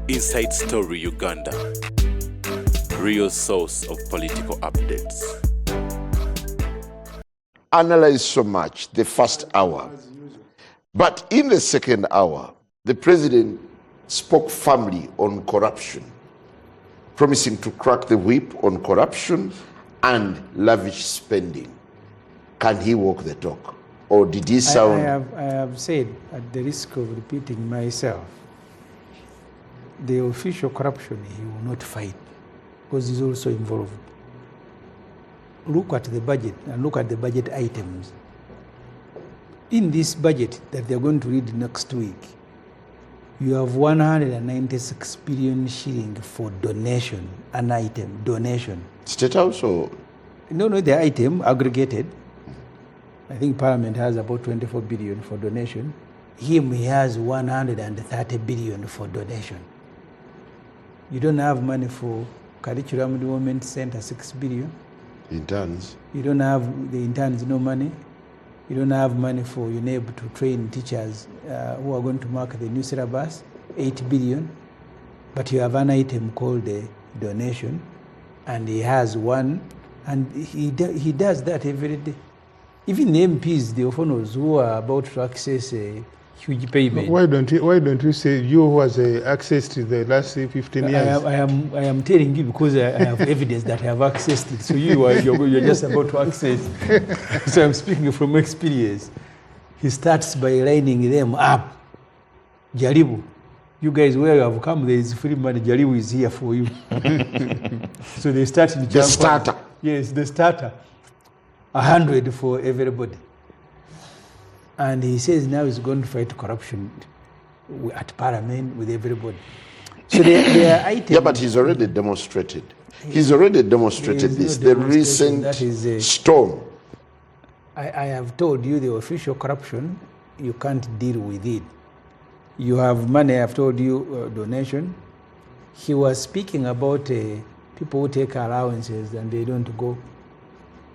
Inside Story Uganda, real source of political updates. Analyzed so much the first hour, but in the second hour, the president spoke firmly on corruption, promising to crack the whip on corruption and lavish spending. Can he walk the talk? Or did he sound... I have said, at the risk of repeating myself, the official corruption he will not fight because he's also involved. Look at the budget and look at the budget items. In this budget that they're going to read next week, you have 196 billion shilling for donation, an item, donation. State House or? No, the item aggregated. I think Parliament has about 24 billion for donation. He has 130 billion for donation. You don't have money for curriculum development center, 6 billion. Interns. You don't have the interns, no money. You don't have money for UNEB to train teachers who are going to mark the new syllabus, 8 billion. But you have an item called the donation, and he has one, and he does that every day. Even the MPs, the offenders who are about to access a huge payment. Why don't you say you who has access to the last 15 years? I am telling you because I have evidence that I have accessed it. So you're just about to access. So I'm speaking from experience. He starts by lining them up. Jaribu, you guys where you have come, there is free money. Jaribu is here for you. So they start in the starter. Yes, the starter. 100 for everybody. And he says now he's going to fight corruption at Parliament with everybody. So there are items. Yeah, but he's already demonstrated. He's already demonstrated this. The recent storm. I have told you the official corruption, you can't deal with it. You have money, I've told you, donation. He was speaking about people who take allowances and they don't go.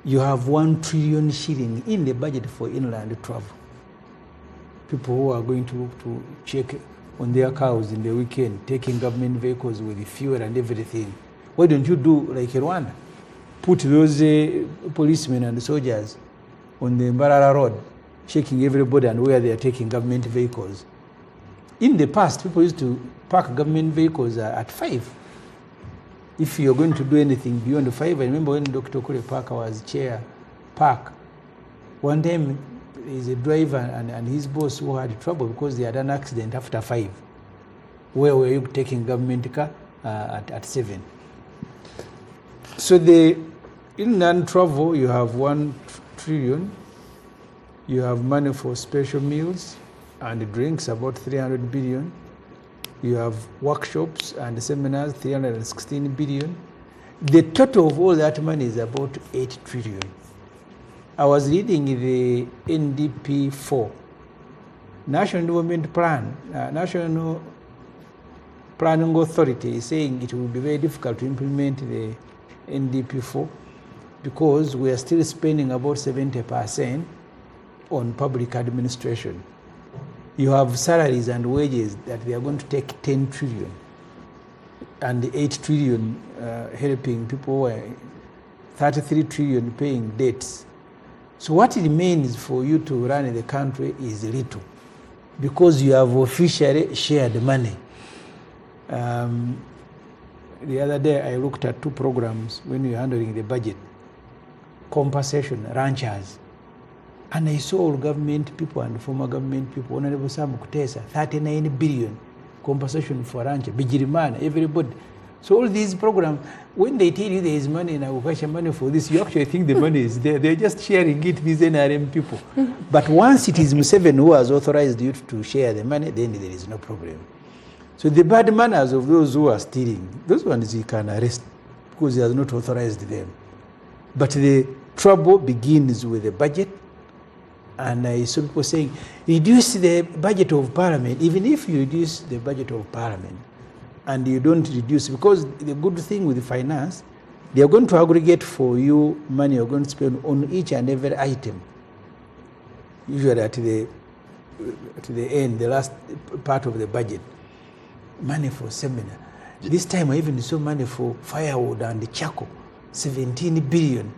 You have 1 trillion shilling in the budget for inland travel. People who are going to check on their cows in the weekend, taking government vehicles with the fuel and everything. Why don't you do like Rwanda? Put those policemen and soldiers on the Mbarara Road, checking everybody and where they are taking government vehicles. In the past, people used to park government vehicles at 5. If you're going to do anything beyond 5, I remember when Dr. Kure Parker was chair, park. One time, there's a driver and his boss who had trouble because they had an accident after 5. Where were you taking government car? At 7. So the inland travel, you have 1 trillion. You have money for special meals and drinks, about 300 billion. You have workshops and seminars, 316 billion. The total of all that money is about 8 trillion. I was reading the NDP 4, National Development Plan, National Planning Authority is saying it will be very difficult to implement the NDP 4 because we are still spending about 70% on public administration. You have salaries and wages that they are going to take 10 trillion and 8 trillion helping people, 33 trillion paying debts. So what remains for you to run the country is little because you have officially shared money. The other day I looked at 2 programs when we were handling the budget. Compensation, ranchers. And I saw all government people and former government people, Honorable Sam Kutesa, 39 billion compensation for rancher, Bijirimana, everybody. So all these programs, when they tell you there is money in agriculture, money for this, you actually think the money is there. They're just sharing it, these NRM people. But once it is Museveni who has authorized you to share the money, then there is no problem. So the bad manners of those who are stealing, those ones you can arrest because he has not authorized them. But the trouble begins with the budget. And I saw people saying, reduce the budget of Parliament. Even if you reduce the budget of Parliament and you don't reduce, because the good thing with the finance, they are going to aggregate for you money you're going to spend on each and every item. Usually at the end, the last part of the budget. money for seminar. This time I even saw money for firewood and the charcoal, 17 billion.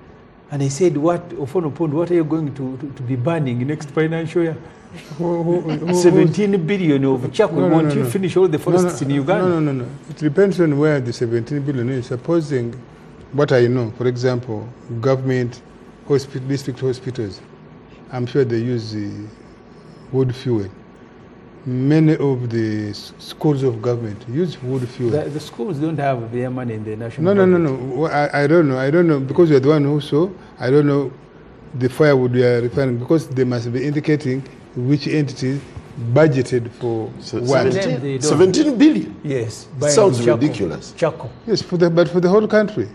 And I said, what are you going to be burning next financial year? 17 billion of charcoal. Won't you finish all the forests in Uganda? No. It depends on where the 17 billion is. Supposing, what I know, for example, government district hospitals, I'm sure they use the wood fuel. Many of the schools of government use wood fuel. The schools don't have their money in the national budget. No. I don't know, because you're the one who saw. I don't know the firewood you are referring, because they must be indicating which entities budgeted for what. 17 billion? Yes. Sounds ridiculous. Charcoal. Yes, but for the whole country.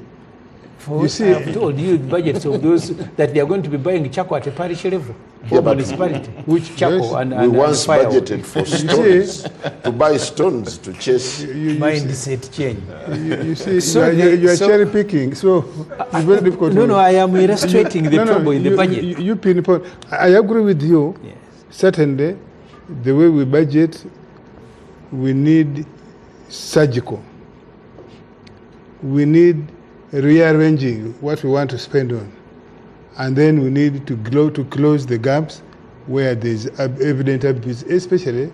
You see, I've told you budgets of those that they are going to be buying charcoal at a parish level for municipality. Which charcoal and we once firewood. budgeted for stones to buy stones to chase. Mindset change. You see, so you are cherry picking. So it's very difficult. No, I am illustrating the trouble in the budget. You pinpoint. I agree with you. Yes. Certainly, the way we budget, we need surgical. We need rearranging what we want to spend on, and then we need to close the gaps where there is evident abuse, especially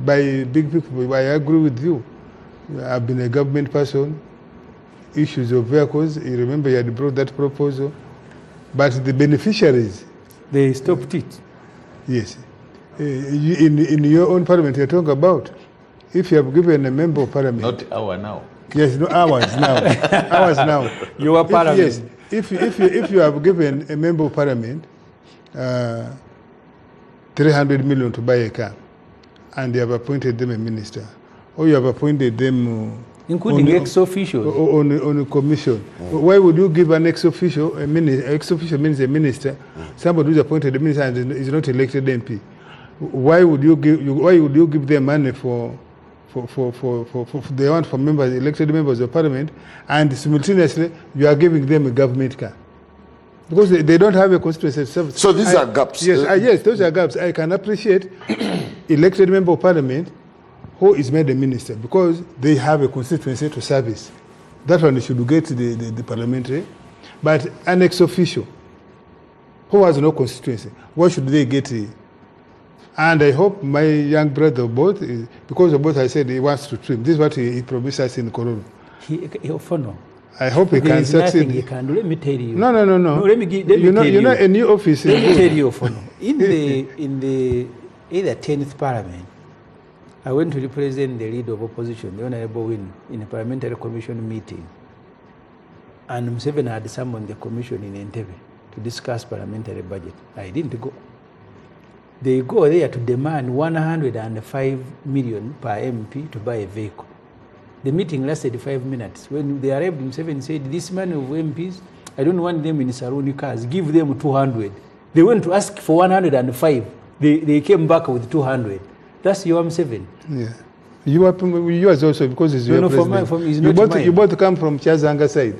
by big people. I agree with you. I've been a government person. Issues of vehicles, you remember you had brought that proposal, but the beneficiaries, they stopped it. Yes. In your own parliament, you're talking about, if you have given a member of parliament. Not our now. Yes, no, ours now. Ours now. Your parliament. Yes, if you have given a member of parliament 300 million to buy a car, and you have appointed them a minister, or you have appointed them including ex-officials on a commission. Why would you give an ex-official a minister? Ex-official means a minister, somebody who's appointed a minister and is not elected MP. Why would you give them money for they want for members, elected members of parliament, and simultaneously you are giving them a government car? Because they don't have a constituency service. So these are gaps. Yes, those are gaps. I can appreciate elected member of parliament who is made a minister because they have a constituency to service. That one should get the parliamentary. But an ex-official who has no constituency, what should they get? And I hope my young brother both, because of both I said he wants to trim. This is what he promised us in Kororo. I hope he can succeed. He can do. Let me tell you. No. Let me tell you. You know, a new office. Let me tell you, in the either 10th parliament, I went to represent the leader of opposition, the Honorable Win, in a parliamentary commission meeting. And Museveni had summoned the commission in Entebbe to discuss parliamentary budget. I didn't go. They go there to demand 105 million per MP to buy a vehicle. The meeting lasted 5 minutes. When they arrived, Museveni said, this money of MPs, I don't want them in Saruni cars, give them 200. They went to ask for 105. They came back with 200. That's your Museveni. Yeah. Yours also, because it's your president. You both come from Chazanga side.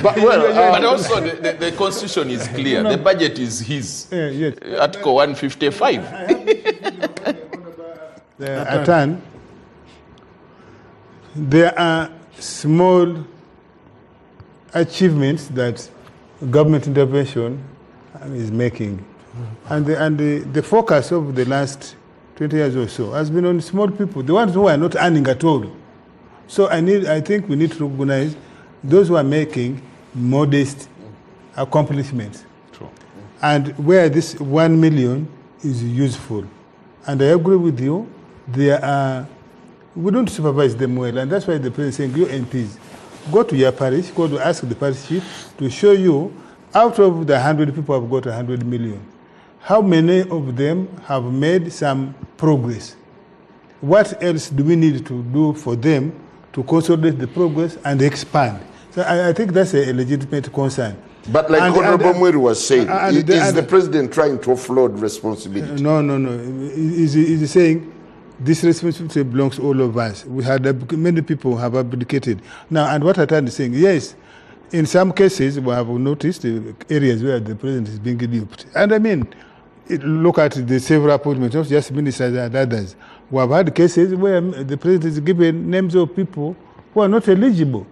But also the constitution is clear. The budget is his. Yes. Article 155. Atan, there are small achievements that government intervention is making. And the focus of the last 20 years or so has been on small people, the ones who are not earning at all. So I think we need to recognize those who are making modest accomplishments. True. And where this 1 million is useful. And I agree with you, we don't supervise them well, and that's why the president is saying, you MPs, go to your parish, go to ask the parish chief to show you, out of the 100 people have got 100 million. How many of them have made some progress? What else do we need to do for them to consolidate the progress and expand? So I think that's a legitimate concern. But like Honorable Mweru was saying, is the president trying to offload responsibility? No. He's saying this responsibility belongs to all of us. Many people have abdicated. Now, and what Atan is saying, yes, in some cases we have noticed areas where the president is being duped. And I mean, look at the several appointments, not just ministers and others. We have had cases where the president is given names of people who are not eligible.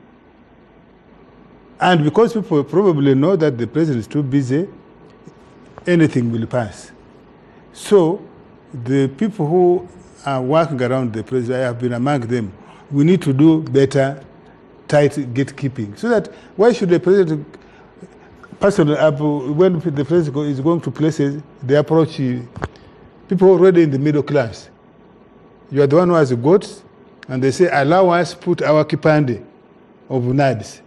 And because people probably know that the president is too busy, anything will pass. So the people who are working around the president, I have been among them, we need to do better, tight gatekeeping. So that why should the president, personally, when the president is going to places, they approach people already in the middle class. You are the one who has a goat, and they say, allow us put our kipande of nads.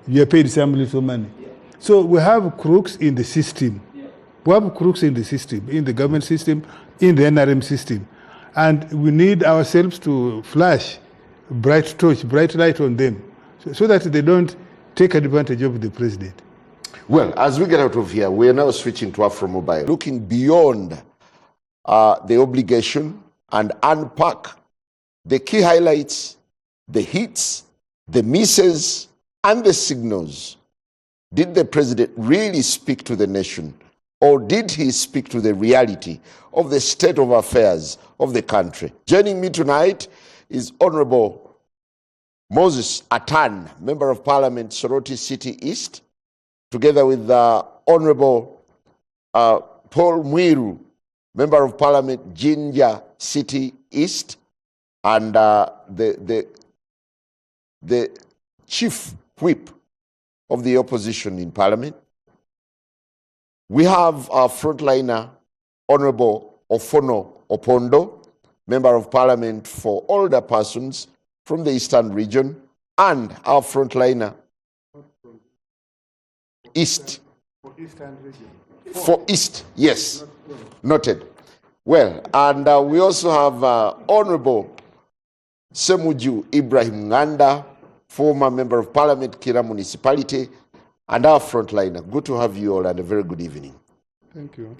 You are paid some little money. Yeah. So we have crooks in the system. Yeah. We have crooks in the system, in the government system, in the NRM system. And we need ourselves to flash bright torch, bright light on them, so that they don't take advantage of the president. Well, as we get out of here, we are now switching to Afro Mobile, looking beyond the obligation and unpack the key highlights, the hits, the misses, and the signals. Did the president really speak to the nation, or did he speak to the reality of the state of affairs of the country? Joining me tonight is Honorable Moses Atan, Member of Parliament, Soroti City East, together with Honorable Paul Mwiru, Member of Parliament, Jinja City East, and the Chief Whip of the opposition in Parliament. We have our frontliner, Honorable Ofono Opondo, Member of Parliament for Older Persons from the Eastern Region, and our frontliner, East. For Eastern Region. For East, yes. Noted. Well, and we also have Honorable Semuju Ibrahim Nganda, former Member of Parliament, Kira Municipality, and our frontliner. Good to have you all, and a very good evening. Thank you.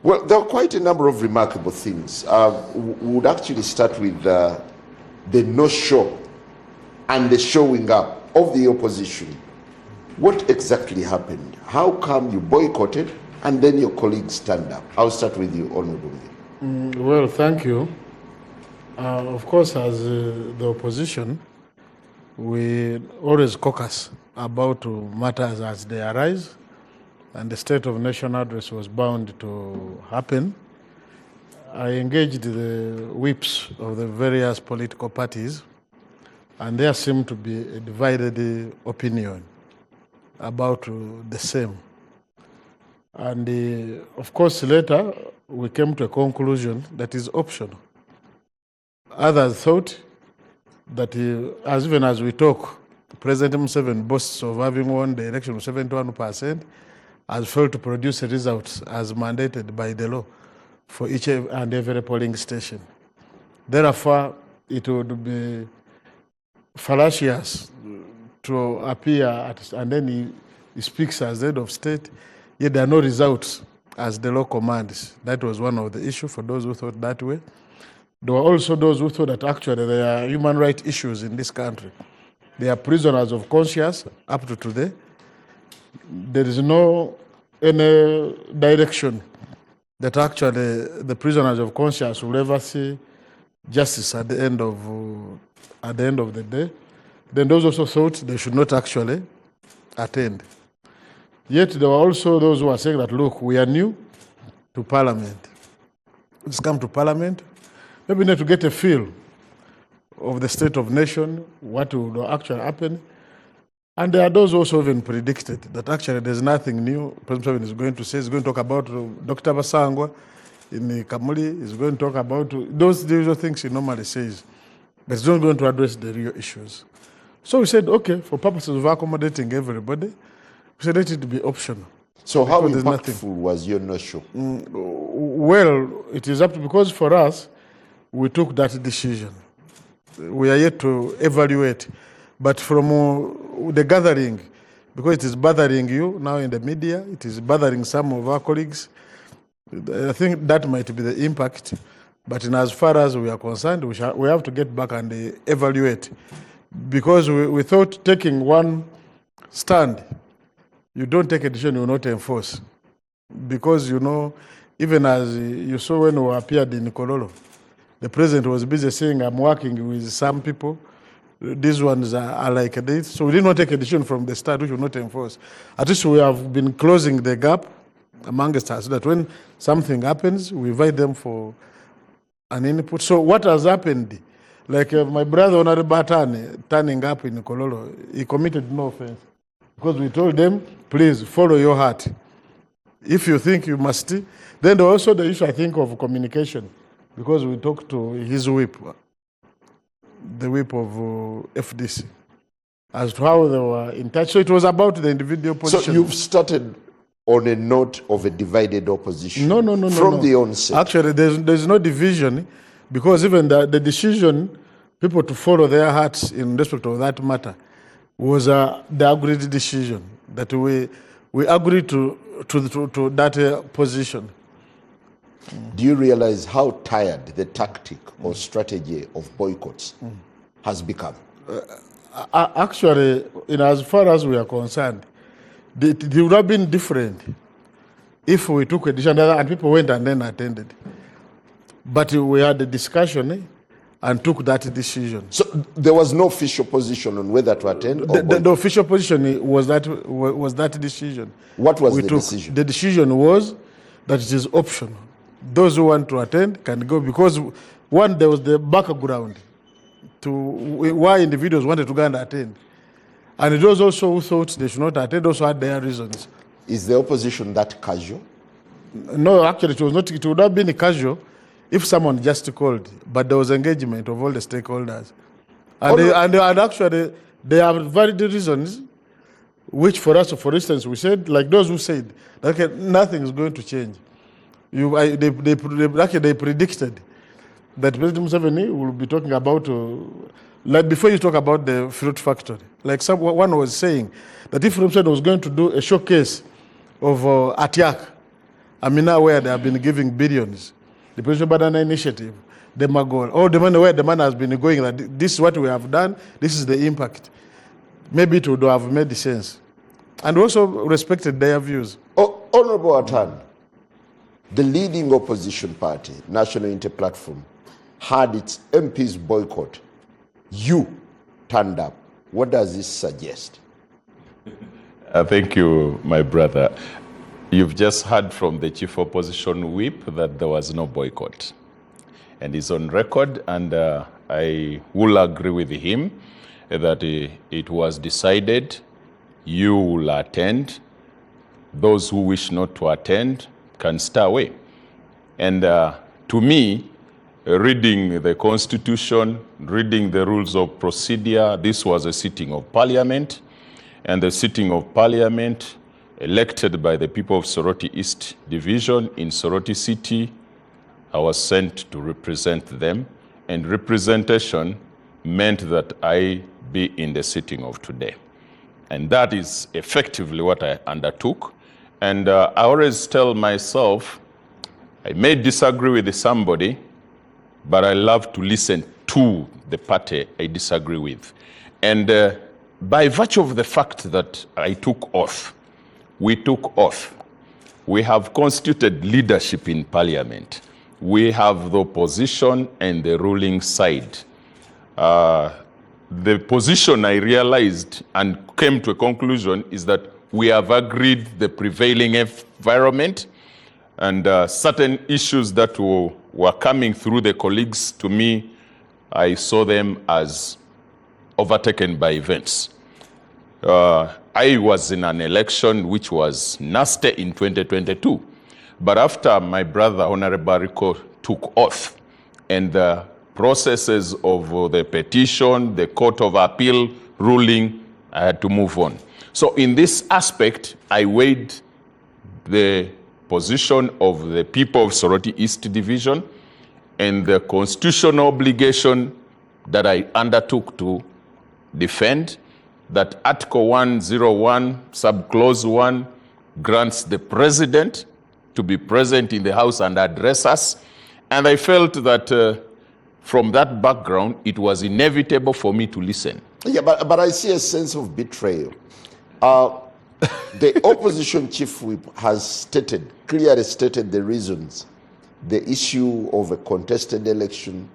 Well, there are quite a number of remarkable things. We would actually start with the no-show and the showing up of the opposition. What exactly happened? How come you boycotted and then your colleagues stand up? I'll start with you, Honorable. Well, thank you. Of course, as the opposition, we always caucus about matters as they arise, and the State of Nation address was bound to happen. I engaged the whips of the various political parties, and there seemed to be a divided opinion about the same. And of course, later we came to a conclusion that is optional. Others thought that as even as we talk, President Museveni boasts of having won the election with 71%, has failed to produce a result as mandated by the law for each and every polling station. Therefore, it would be fallacious to appear and then he speaks as head of state, yet there are no results as the law commands. That was one of the issues for those who thought that way. There were also those who thought that actually there are human rights issues in this country. They are prisoners of conscience up to today. There is no any direction that actually the prisoners of conscience will ever see justice at the end of the day. Then those also thought they should not actually attend. Yet there were also those who are saying that, look, we are new to Parliament. Let's come to Parliament. Maybe we need to get a feel of the state of nation, what will actually happen. And there are those also even predicted that actually there's nothing new. President Museveni is going to say, he's going to talk about Dr. Basajja in Kamuli, he's going to talk about those usual things he normally says, but he's not going to address the real issues. So we said, okay, for purposes of accommodating everybody, we said let it be optional. So how impactful was your no-show? Well, it is up to, because for us, we took that decision. We are yet to evaluate. But from the gathering, because it is bothering you now in the media, it is bothering some of our colleagues, I think that might be the impact. But in as far as we are concerned, we have to get back and evaluate. Because we thought taking one stand, you don't take a decision you will not enforce. Because, you know, even as you saw when we appeared in Kololo, the president was busy saying, I'm working with some people. These ones are like this. So we did not take a decision from the start, which will not enforce. At least we have been closing the gap amongst us, so that when something happens, we invite them for an input. So what has happened, like my brother Honorable Batane turning up in Kololo, he committed no offense. Because we told them, please follow your heart. If you think you must. Then also the issue, I think, of communication. Because we talked to his whip, the whip of FDC, as to how they were in touch. So it was about the individual position. So you've started on a note of a divided opposition No. from the onset. Actually, there's no division, because even the decision, people to follow their hearts in respect of that matter, was the agreed decision that we agreed to that position. Do you realize how tired the tactic or strategy of boycotts has become? Actually, as far as we are concerned, it would have been different if we took a decision and people went and then attended. But we had a discussion and took that decision. So there was no official position on whether to attend? Or The official position was that decision. What was the decision? The decision was that it is optional. Those who want to attend can go, because one, there was the background to why individuals wanted to go and attend. And those also who thought they should not attend also had their reasons. Is the opposition that casual? No, actually, it was not. It would have been casual if someone just called, but there was engagement of all the stakeholders. And, and actually, there are valid reasons, which for us, for instance, we said, like those who said, okay, nothing is going to change. They predicted that President Museveni will be talking about, like before you talk about the fruit factory, like one was saying that if Museveni was going to do a showcase of Atiak, Amina, where they have been giving billions, the President Banana Initiative, the Magol, all the money where the money has been going, that this is what we have done, this is the impact. Maybe it would have made sense. And also respected their views. Oh, Honorable Atan, the leading opposition party, National Inter-Platform, had its MPs boycott. You turned up. What does this suggest? Thank you, my brother. You've just heard from the chief opposition whip that there was no boycott. And it's on record, and I will agree with him that it was decided you will attend. Those who wish not to attend can stay away. And to me, reading the Constitution, reading the rules of procedure, this was a sitting of Parliament, and the sitting of Parliament elected by the people of Soroti East Division in Soroti City, I was sent to represent them, and representation meant that I be in the sitting of today. And that is effectively what I undertook. And I always tell myself, I may disagree with somebody, but I love to listen to the party I disagree with. And by virtue of the fact that I took oath, we took oath, we have constituted leadership in Parliament. We have the opposition and the ruling side. The position I realized and came to a conclusion is that we have agreed the prevailing environment, and certain issues that were coming through the colleagues, to me, I saw them as overtaken by events. I was in an election which was nasty in 2022, but after my brother, Honorable Rico, took oath, and the processes of the petition, the Court of Appeal ruling, I had to move on. So in this aspect, I weighed the position of the people of Soroti East Division and the constitutional obligation that I undertook to defend, that Article 101, Subclause 1, grants the President to be present in the House and address us. And I felt that from that background, it was inevitable for me to listen. Yeah, but I see a sense of betrayal. The opposition chief whip has clearly stated the reasons. The issue of a contested election,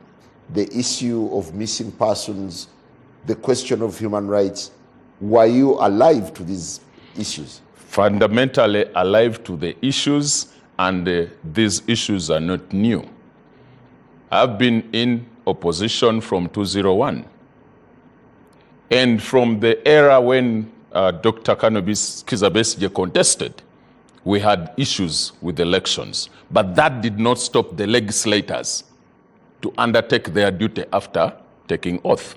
the issue of missing persons, the question of human rights. Were you alive to these issues? Fundamentally alive to the issues, and these issues are not new. I've been in opposition from 2001. And from the era when Dr. Kizza Besigye contested, we had issues with elections. But that did not stop the legislators to undertake their duty after taking oath.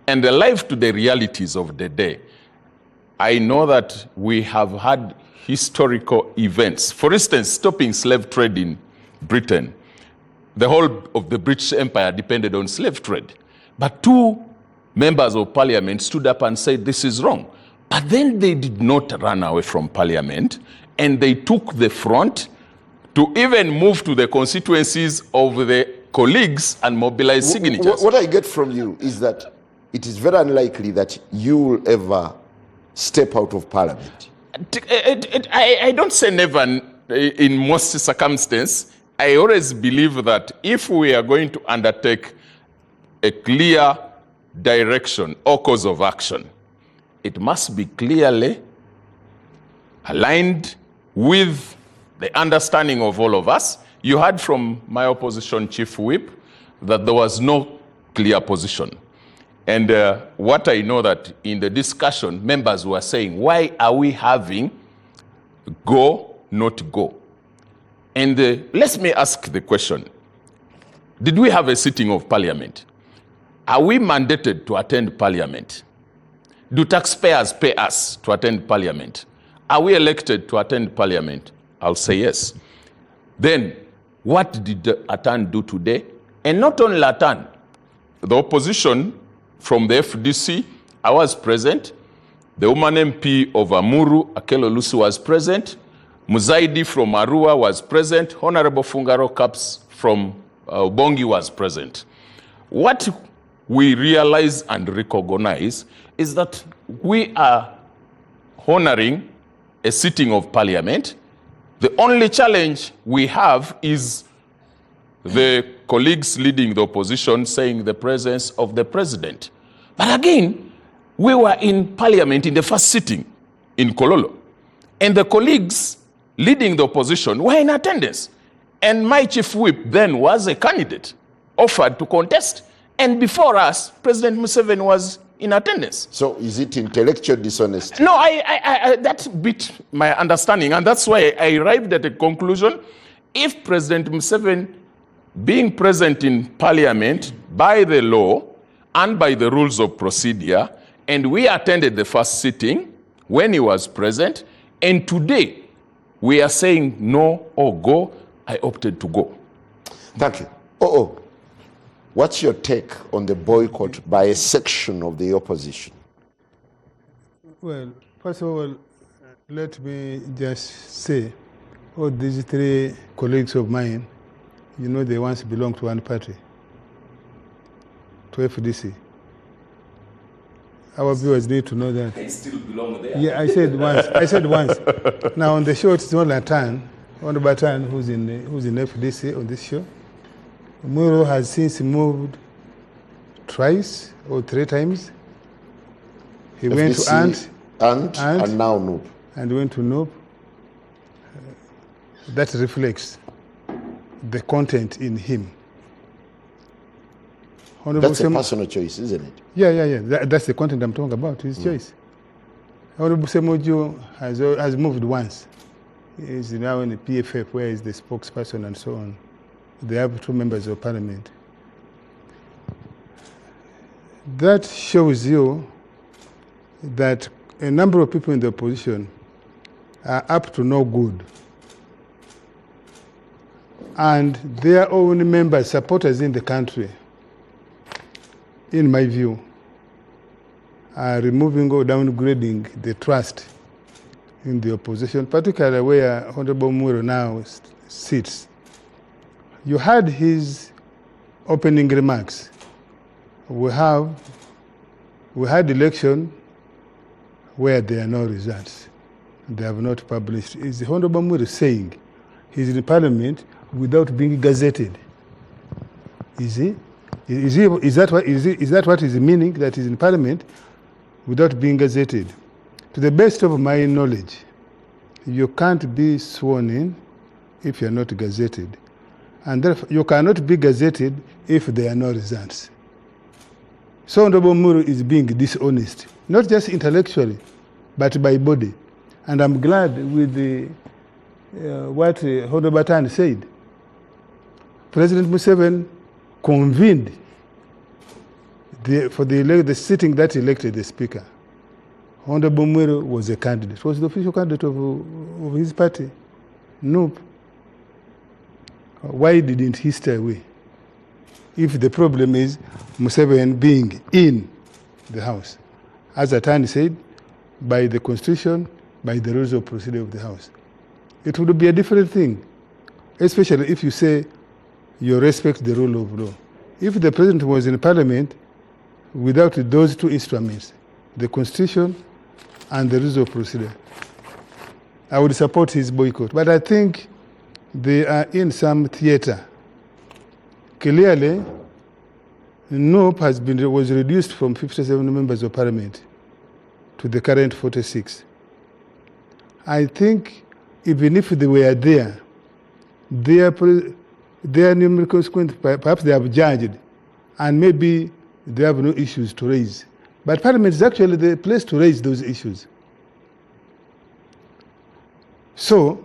And alive to the realities of the day, I know that we have had historical events. For instance, stopping slave trade in Britain. The whole of the British Empire depended on slave trade. But 2 members of parliament stood up and said this is wrong. But then they did not run away from parliament, and they took the front to even move to the constituencies of the colleagues and mobilize signatures. What I get from you is that it is very unlikely that you will ever step out of parliament. I don't say never in most circumstances. I always believe that if we are going to undertake a clear direction or course of action, it must be clearly aligned with the understanding of all of us. You heard from my opposition chief whip that there was no clear position. And what I know that in the discussion, members were saying, why are we having go, not go? And let me ask the question. Did we have a sitting of parliament? Are we mandated to attend parliament? Do taxpayers pay us to attend parliament? Are we elected to attend parliament? I'll say yes. Then, what did Atan do today? And not only Atan, the opposition from the FDC, I was present. The woman MP of Amuru, Akelo Lusi, was present. Muzaidi from Arua was present. Honorable Fungaro Caps from Bongi was present. What we realize and recognize is that we are honoring a sitting of parliament. The only challenge we have is the colleagues leading the opposition saying the presence of the president. But again, we were in parliament in the first sitting in Kololo, and the colleagues leading the opposition were in attendance. And my chief whip then was a candidate offered to contest. And before us, President Museveni was in attendance. So is it intellectual dishonesty? No, that beat my understanding. And that's why I arrived at a conclusion. If President Museveni, being present in parliament by the law and by the rules of procedure, and we attended the first sitting when he was present, and today we are saying no or go, I opted to go. Thank you. What's your take on the boycott by a section of the opposition? Well, first of all, let me just say, all these 3 colleagues of mine, you know, they once belonged to one party, to FDC. Our viewers need to know that. They still belong there. Yeah, I said once. Now on the show, it's not Latan, only Batan who's in FDC on this show. Muro has since moved twice or 3 times. He FDC went to Ant and now Noob. And went to Noob. That reflects the content in him. That's a personal choice, isn't it? Yeah. That's the content I'm talking about, his choice. Honorable Semojo has moved once. He's now in the PFF, where he's the spokesperson and so on. They have 2 members of parliament. That shows you that a number of people in the opposition are up to no good. And their own members, supporters in the country, in my view, are removing or downgrading the trust in the opposition, particularly where Honorable Muro now sits. You heard his opening remarks. We had election where there are no results. they have not published. Is the Honorable Muri saying he's in Parliament without being gazetted? Is he? Is that what is the meaning, that he's in Parliament without being gazetted? To the best of my knowledge, you can't be sworn in if you're not gazetted. And therefore, you cannot be gazetted if there are no results. So Honorable Muri is being dishonest, not just intellectually, but by body. And I'm glad with what Honorable Tan said. President Museveni convened for the sitting that elected the speaker. Honorable Muri was a candidate, was the official candidate of his party. Nope. Why didn't he stay away? If the problem is Museveni being in the House, as Atani said, by the Constitution, by the rules of procedure of the House, it would be a different thing, especially if you say you respect the rule of law. If the president was in Parliament without those two instruments, the Constitution and the rules of procedure, I would support his boycott. But I think they are in some theater. Clearly, NOP was reduced from 57 members of Parliament to the current 46. I think even if they were there, their numerical consequence, perhaps they have judged, and maybe they have no issues to raise. But Parliament is actually the place to raise those issues. So,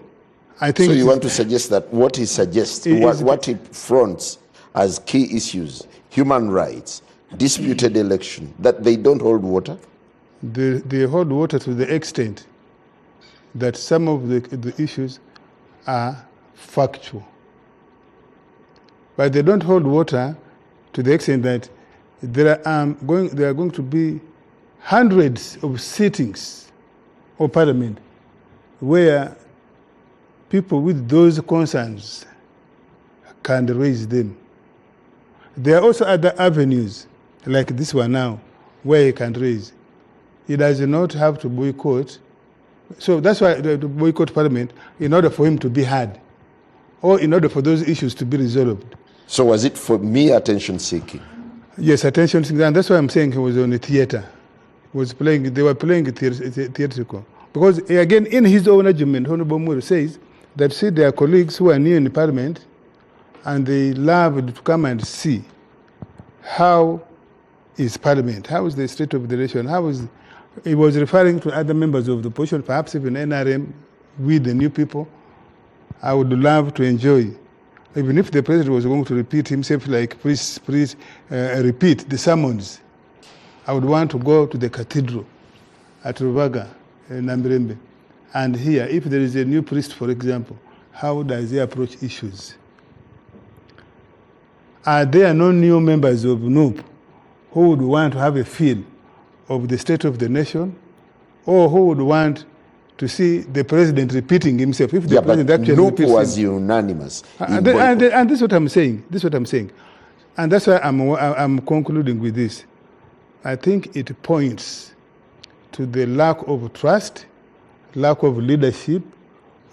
I think... So you want to suggest that what he suggests, what he fronts as key issues, human rights, disputed election, that they don't hold water? They hold water to the extent that some of the issues are factual. But they don't hold water to the extent that there are going to be hundreds of sittings of Parliament where people with those concerns can raise them. There are also other avenues, like this one now, where he can raise. He does not have to boycott. So that's why the boycott Parliament, in order for him to be heard, or in order for those issues to be resolved. So was it for mere attention seeking? Yes, attention seeking, and that's why I'm saying he was on a theater. They were playing theatrical. Because again, in his own argument, Honorable Muri says that, see, there are colleagues who are new in the Parliament, and they love to come and see how is Parliament, how is the state of the nation, he was referring to other members of the opposition, perhaps even NRM, with the new people. I would love to enjoy, even if the president was going to repeat himself, like, please repeat the sermons. I would want to go to the cathedral at Rubaga, Nambirembe, and hear, if there is a new priest, for example, how does he approach issues? Are there no new members of NUP who would want to have a feel of the state of the nation, or who would want to see the president repeating himself? If the president actually NUP was unanimous. And this is what I'm saying. And that's why I'm concluding with this. I think it points to the lack of trust, lack of leadership,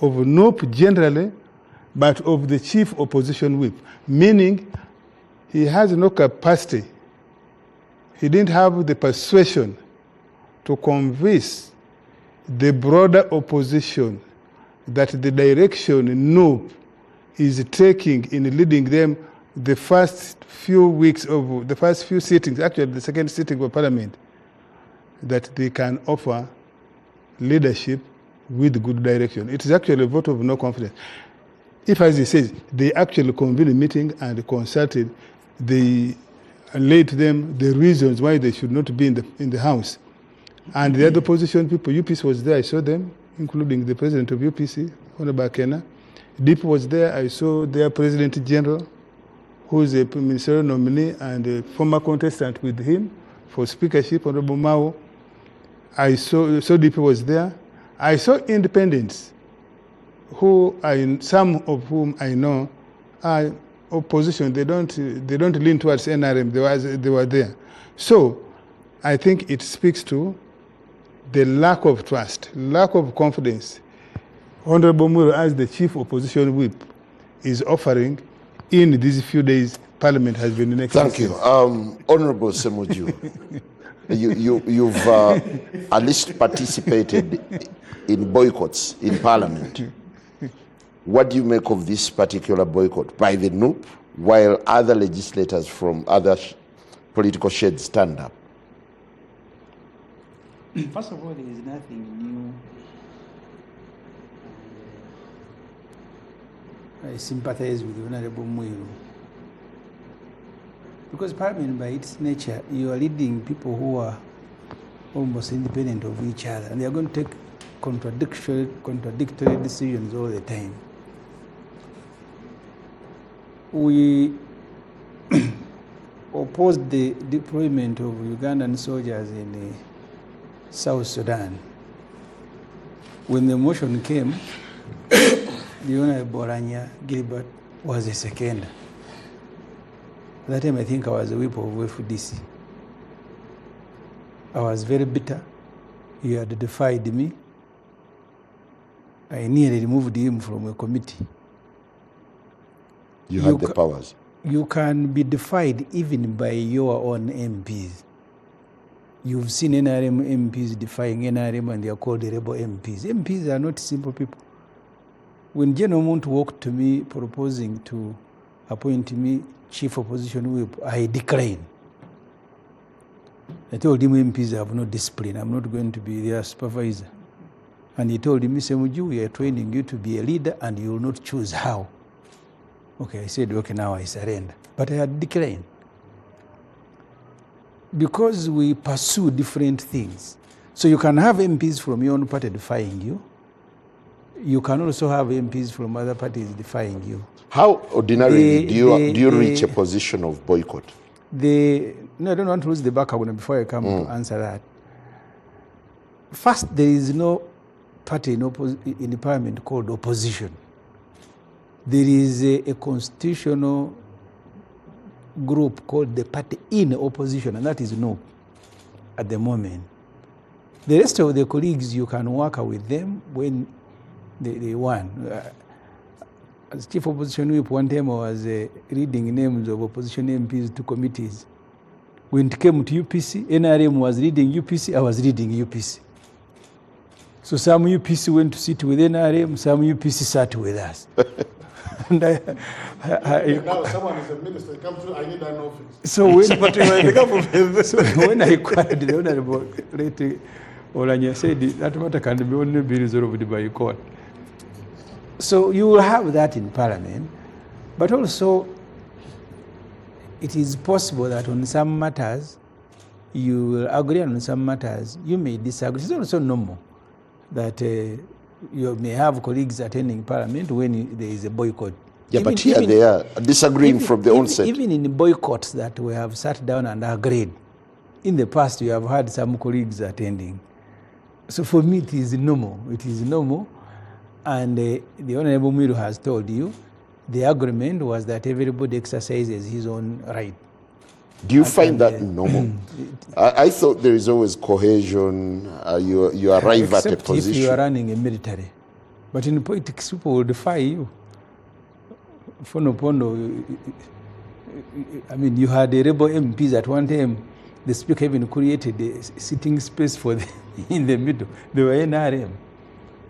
of NUP generally, but of the chief opposition whip, meaning he has no capacity. He didn't have the persuasion to convince the broader opposition that the direction NUP is taking in leading them the first few sittings, actually the second sitting of Parliament, that they can offer leadership with good direction. It is actually a vote of no confidence. If, as he says, they actually convened a meeting and consulted, they laid to them the reasons why they should not be in the House. And the other opposition people, UPC was there, I saw them, including the president of UPC, Honorable Kena. DIP was there, I saw their President General, who is a ministerial nominee and a former contestant with him for speakership, Honorable Mao. I saw DP was there. I saw independents, some of whom I know are opposition. They don't lean towards NRM. They were there. So I think it speaks to the lack of trust, lack of confidence Honorable Muro, as the chief opposition whip, is offering in these few days Parliament has been in Thank you. Honorable Semuju, you've at least participated in boycotts in Parliament. What do you make of this particular boycott by the NUP, while other legislators from other political shades stand up? First of all, there is nothing new. I sympathize with Honorable Muiru. Because Parliament, by its nature, you are leading people who are almost independent of each other, and they are going to take contradictory decisions all the time. We opposed the deployment of Ugandan soldiers in South Sudan. When the motion came, the Honorable Boranya Gilbert was a second. At that time, I think I was a whip of FDC. I was very bitter. He had defied me. I nearly removed him from a committee. You had the powers. You can be defied even by your own MPs. You've seen NRM MPs defying NRM, and they are called rebel MPs. MPs are not simple people. When General Mount walked to me proposing to appoint me chief opposition whip, I declined. I told him MPs have no discipline. I'm not going to be their supervisor. And he told me, Semuju, we are training you to be a leader and you will not choose how. Okay, I said, okay, now I surrender. But I had declined. Because we pursue different things. So you can have MPs from your own party defying you. You can also have MPs from other parties defying you. How ordinarily do you reach a position of boycott? No, I don't want to lose the background before I come to answer that. First, there is no party in the Parliament called opposition. There is a constitutional group called the party in opposition, and that is no at the moment. The rest of the colleagues, you can work with them when they won. As chief opposition whip, one time I was reading names of opposition MPs to committees. When it came to UPC, NRM was reading UPC, I was reading UPC. So some UPC went to sit with NRM, some UPC sat with us. And now someone is a minister, come to, I need an office. So when I inquired the Honorable Lady Olanya said that matter can be only be resolved by court. So you will have that in Parliament, but also it is possible that on some matters you will agree, and on some matters you may disagree. It's also normal that you may have colleagues attending Parliament when there is a boycott. Yeah, but here they are disagreeing from the onset. Even in boycotts that we have sat down and agreed, in the past you have had some colleagues attending. So for me it is normal. It is normal. And the Honorable Miru has told you the agreement was that everybody exercises his own right. Do you find that normal? I thought there is always cohesion. You arrive at a position. If you are running a military. But in politics, people will defy you. I mean, you had a rebel MPs at one time. The speaker even created a sitting space for them in the middle. They were NRM.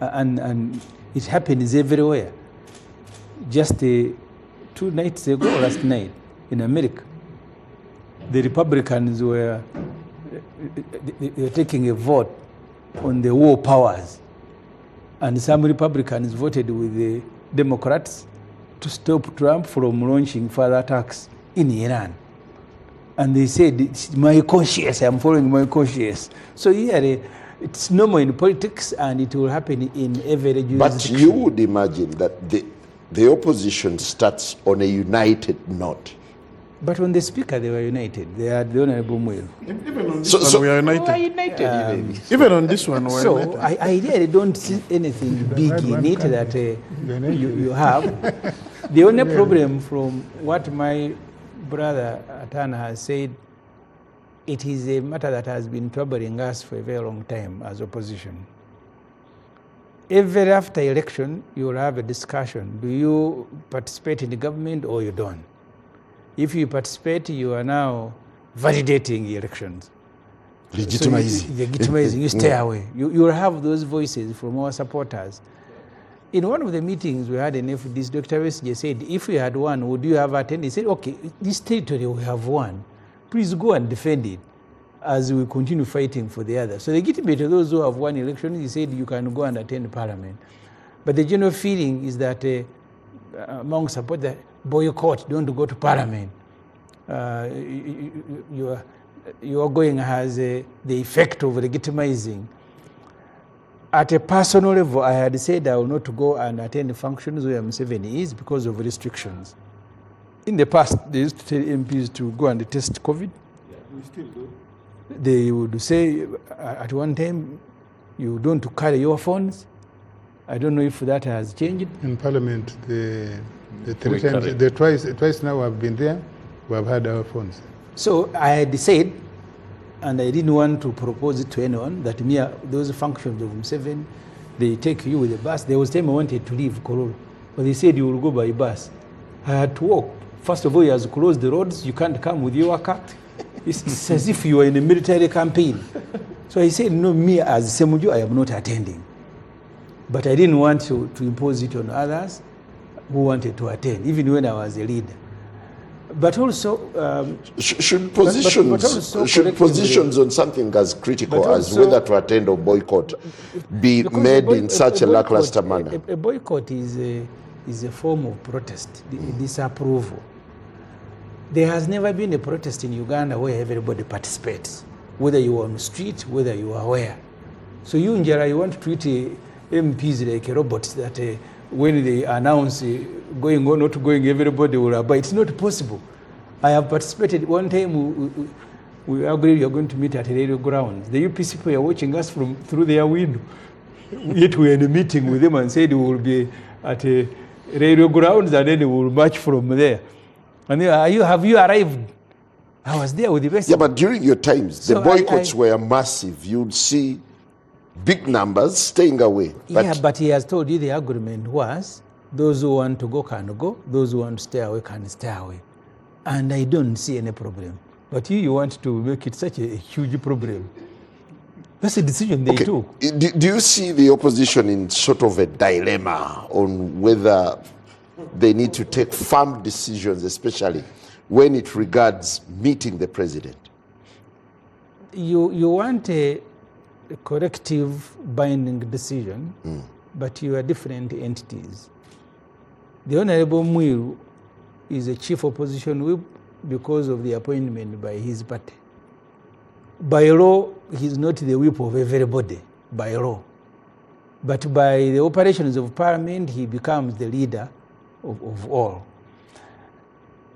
And it happens everywhere. Just 2 nights ago, last night, in America, the Republicans were taking a vote on the war powers. And some Republicans voted with the Democrats to stop Trump from launching further attacks in Iran. And they said, it's my conscience, I'm following my conscience. So here, it's normal in politics and it will happen in every jurisdiction. But you would imagine that the opposition starts on a united note. But on the speaker, they were united. They had the Honorable Muiru. Even on this one, we are united. We are united. Even on this one, we are So united. I really don't see anything big in it that you have. The only problem from what my brother Atana has said, it is a matter that has been troubling us for a very long time as opposition. Every after election, you will have a discussion. Do you participate in the government or you don't? If you participate, you are now validating the elections. Legitimizing. Legitimizing, you stay away. You will have those voices from our supporters. In one of the meetings we had in FDC, Dr. Basajja said, if we had won, would you have attended? He said, okay, this territory we have won. Please go and defend it as we continue fighting for the others. So the legitimate of those who have won elections, he said, you can go and attend parliament. But the general feeling is that among supporters, boycott, don't go to parliament. Your going has the effect of legitimizing. At a personal level, I had said I will not go and attend functions where Museveni is because of restrictions. In the past, they used to tell MPs to go and test COVID. Yeah, we still do. They would say at one time, you don't carry your phones. I don't know if that has changed. In Parliament, the three times, twice now I've been there, we have had our phones. So I had said, and I didn't want to propose it to anyone, that those functions of Museveni, they take you with a bus. There was a time I wanted to leave Kororo, but they said you will go by bus. I had to walk. First of all, he has closed the roads. You can't come with your car. It's as if you are in a military campaign. So I said, no, me as Semuju, I am not attending. But I didn't want to impose it on others who wanted to attend, even when I was a leader. But also, should positions on something as critical as whether to attend or boycott be made in such a lackluster manner? A boycott is a form of protest, disapproval. There has never been a protest in Uganda where everybody participates, whether you are on the street, whether you are where. So you, Njara, you want to treat MPs like robots that when they announce going or not going, everybody will abide. It's not possible. I have participated. One time we agreed we are going to meet at a radio ground. The UPC people are watching us through their window. Yet we are in a meeting with them and said we will be at a radio grounds and then we will march from there. And have you arrived? I was there with the rest. Yeah, but during your times, the boycotts were massive. You'd see big numbers staying away. But he has told you the agreement was those who want to go can go, those who want to stay away can stay away. And I don't see any problem. But you want to make it such a huge problem. That's a decision they took. Do you see the opposition in sort of a dilemma on whether they need to take firm decisions, especially when it regards meeting the president? You want a corrective binding decision, but you are different entities. The Honorable Muiru is a chief opposition whip because of the appointment by his party. By law, he's not the whip of everybody, by law. But by the operations of parliament, he becomes the leader of all.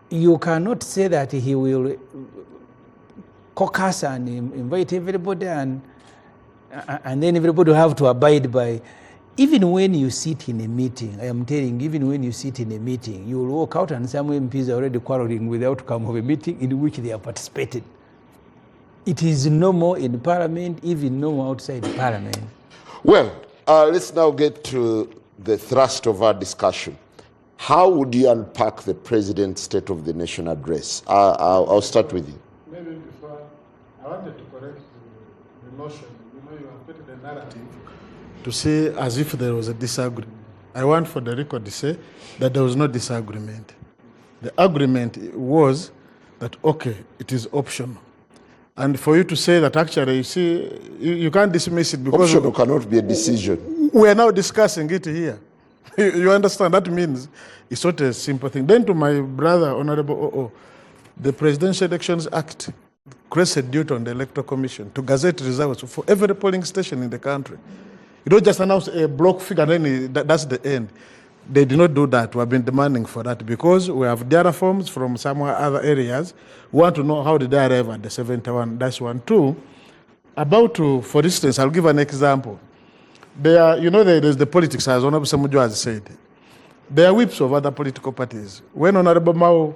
You cannot say that he will caucus and invite everybody and then everybody will have to abide by. Even when you sit in a meeting, I am telling you, even when you sit in a meeting, you will walk out and some MPs are already quarreling with the outcome of a meeting in which they have participated. It is normal in parliament, even normal outside parliament. Well, let's now get to the thrust of our discussion. How would you unpack the President's State of the Nation address? I'll start with you. Maybe before, I wanted to correct the notion. You have put the narrative to say as if there was a disagreement. I want for the record to say that there was no disagreement. The agreement was that, okay, it is optional. And for you to say that actually, you see, you can't dismiss it because... Optional cannot be a decision. We are now discussing it here. You understand? That means it's not a simple thing. Then to my brother, Honorable O.O., the Presidential Elections Act creates a duty on the Electoral Commission to gazette results for every polling station in the country. You don't just announce a block figure and then that's the end. They did not do that. We have been demanding for that because we have data forms from some other areas. We want to know how did they arrive at the 71. That's one. Two, for instance, I'll give an example. There's the politics, as Honorable Semuju has said. There are whips of other political parties. When Honorable Mao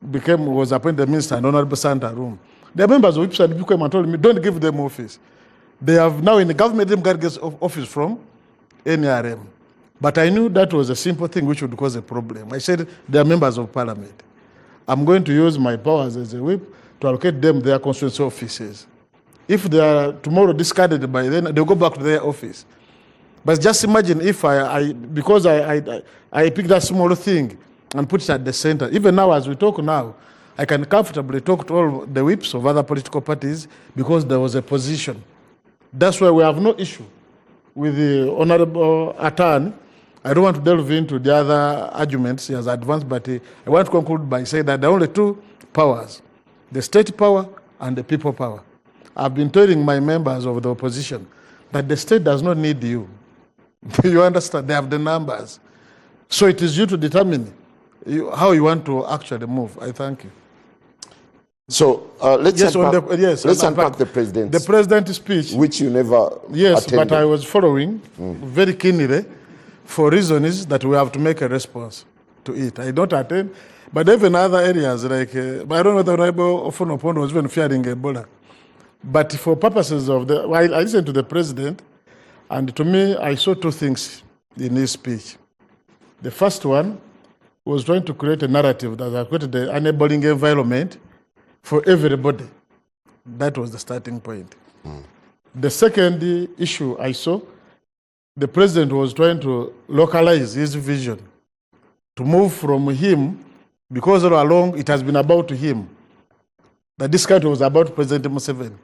was appointed minister and Honorable Santa Room, There are members of whips and people came and told me, don't give them office. They have now in the government, them got get office from NRM. But I knew that was a simple thing which would cause a problem. I said, they are members of parliament. I'm going to use my powers as a whip to allocate them their constituency offices. If they are tomorrow discarded by then, they'll go back to their office. But just imagine if I pick that small thing and put it at the center. Even now, as we talk now, I can comfortably talk to all the whips of other political parties because there was a position. That's why we have no issue with the Honorable Atan. I don't want to delve into the other arguments he has advanced, but I want to conclude by saying that there are only two powers, the state power and the people power. I've been telling my members of the opposition that the state does not need you. You understand? They have the numbers. So it is you to determine how you want to actually move. I thank you. So let's unpack the president's the president's speech, which you never attended. But I was following very keenly for reasons that we have to make a response to it. I don't attend, but even other areas like I don't know the Honorable Ofonopondo was even fearing Ebola. But for purposes of I listened to the president, and to me, I saw two things in his speech. The first one was trying to create a narrative that had created an enabling environment for everybody. That was the starting point. The second issue I saw, the president was trying to localize his vision, to move from him, because all along it has been about him, that this country was about President Museveni.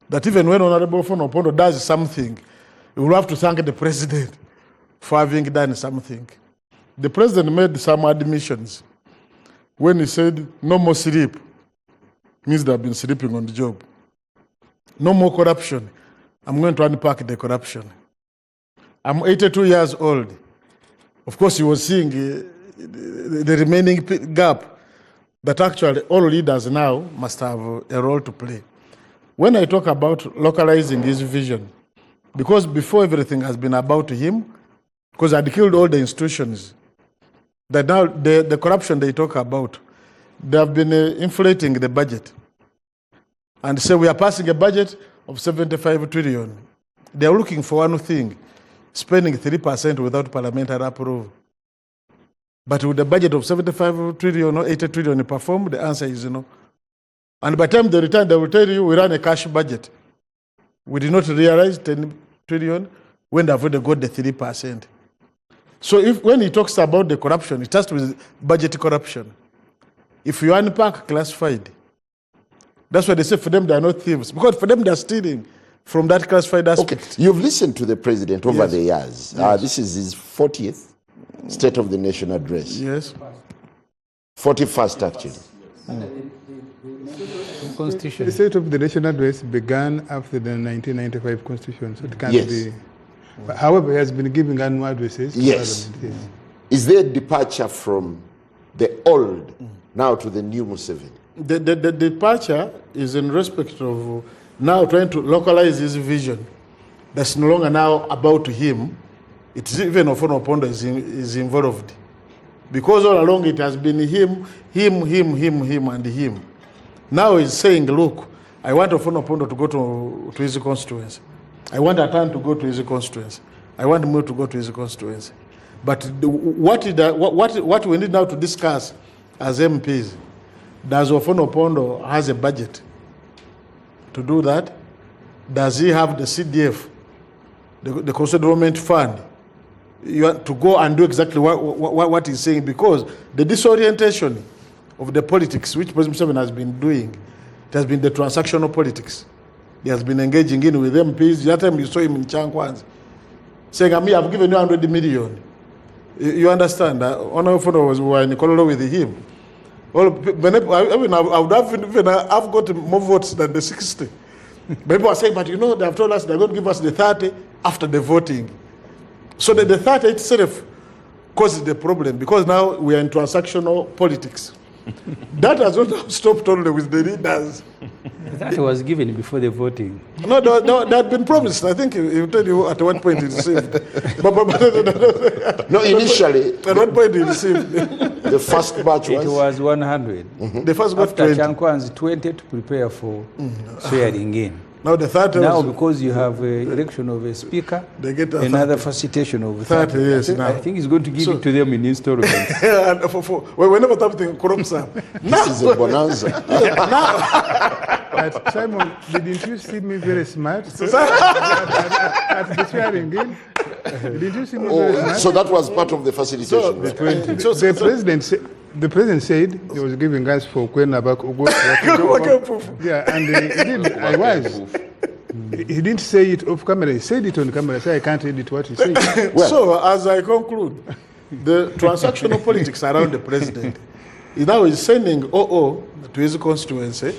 That even when Honorable Ofonopondo does something, we will have to thank the president for having done something. The president made some admissions when he said, no more sleep, means they have been sleeping on the job. No more corruption. I'm going to unpack the corruption. I'm 82 years old. Of course, he was seeing the remaining gap that actually all leaders now must have a role to play. When I talk about localizing his vision, because before everything has been about him, because I'd killed all the institutions, that now the corruption they talk about, they have been inflating the budget. And say we are passing a budget of 75 trillion. They are looking for one thing, spending 3% without parliamentary approval. But with a budget of 75 trillion or 80 trillion performed, the answer is no. And by the time they return, they will tell you we ran a cash budget. We did not realize 10 trillion when they've already got the 3%. So when he talks about the corruption, it starts with budget corruption. If you unpack classified, that's why they say for them they are not thieves, because for them they are stealing from that classified aspect. Okay, you've listened to the president over the years. This is his 40th State of the Nation address. Yes. 41st actually. Constitution. The State of the Nation address began after the 1995 Constitution, so it can't be. But however, he has been giving annual addresses to Parliament. Yes. Is there a departure from the old now to the new Museveni? The departure is in respect of now trying to localize his vision. That's no longer now about him. It's even Ofonopondo is involved. Because all along it has been him, and him. Now he's saying, look, I want Ofonopondo to go to his constituency. I want Atan to go to his constituency. I want Mo to go to his constituency. But what we need now to discuss as MPs, does Ofonopondo has a budget to do that? Does he have the CDF, the Constituent Development Fund, to go and do exactly what he's saying? Because the disorientation of the politics, which President Museveni has been doing, it has been the transactional politics. He has been engaging in with MPs. The other time you saw him in Chankwanzi, saying, I've given you 100 million. You understand? Ofonopondo was in Kololo with him. Well, I would have got more votes than the 60. But people are saying, but you know, they have told us they're going to give us the 30 after the voting. So the 30 itself causes the problem, because now we are in transactional politics. That has not stopped only with the leaders. That was given before the voting. No, they had been promised. I think he'll tell you at what point he received. No, initially, At what point he received. the first batch It was. was 100. The first got After 20. Chankwan's 20 to prepare for swearing in. Now the 30 Now, was, because you have an election of a speaker, they get a another facilitation of 30 years now. I think he's going to give it to them in installments. and whenever something crops up. This is a bonanza. But Simon, didn't you see me very smart? At the swearing in? Did you see me very Oh, smart? so that was part of the facilitation. right? The president said he was giving us for Kwenabak. Yeah, and he did. I was. He didn't say it off camera. He said it on camera, so I can't edit what he said. So, as I conclude, the transactional politics around the president is now he's sending OO to his constituency,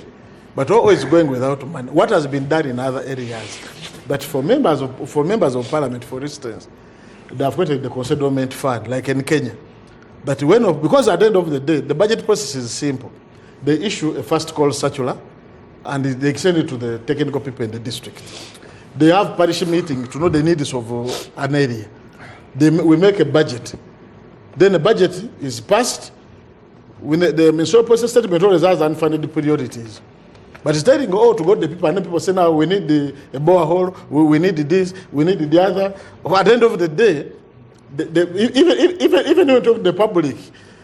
but OO is going without money. What has been done in other areas? That for members of parliament, for instance, they have created the consignment fund, like in Kenya. That because at the end of the day, the budget process is simple. They issue a first call circular, and they send it to the technical people in the district. They have parish meeting to know the needs of an area. We make a budget. Then the budget is passed. The ministerial process statement always has unfunded priorities. But it's telling to go to the people, and then people say, now we need a borehole, we need this, we need the other. At the end of the day, even when you talk to the public,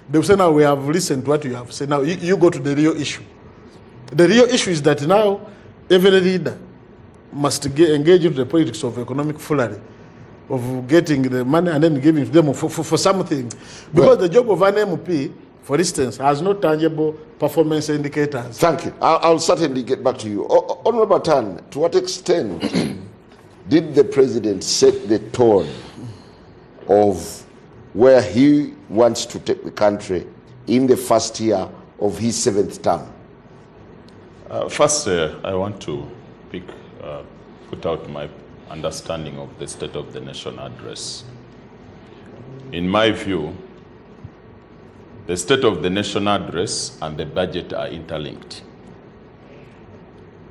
they will say, now we have listened to what you have said. Now you go to the real issue. The real issue is that now every leader must engage into the politics of economic foolery, of getting the money and then giving to them for something. Because the job of an MP, for instance, has no tangible performance indicators. Thank you. I'll certainly get back to you. Honorable Tan, to what extent did the president set the tone of where he wants to take the country in the first year of his 7th term? First, I want to put out my understanding of the State of the Nation address. In my view, the State of the Nation address and the budget are interlinked.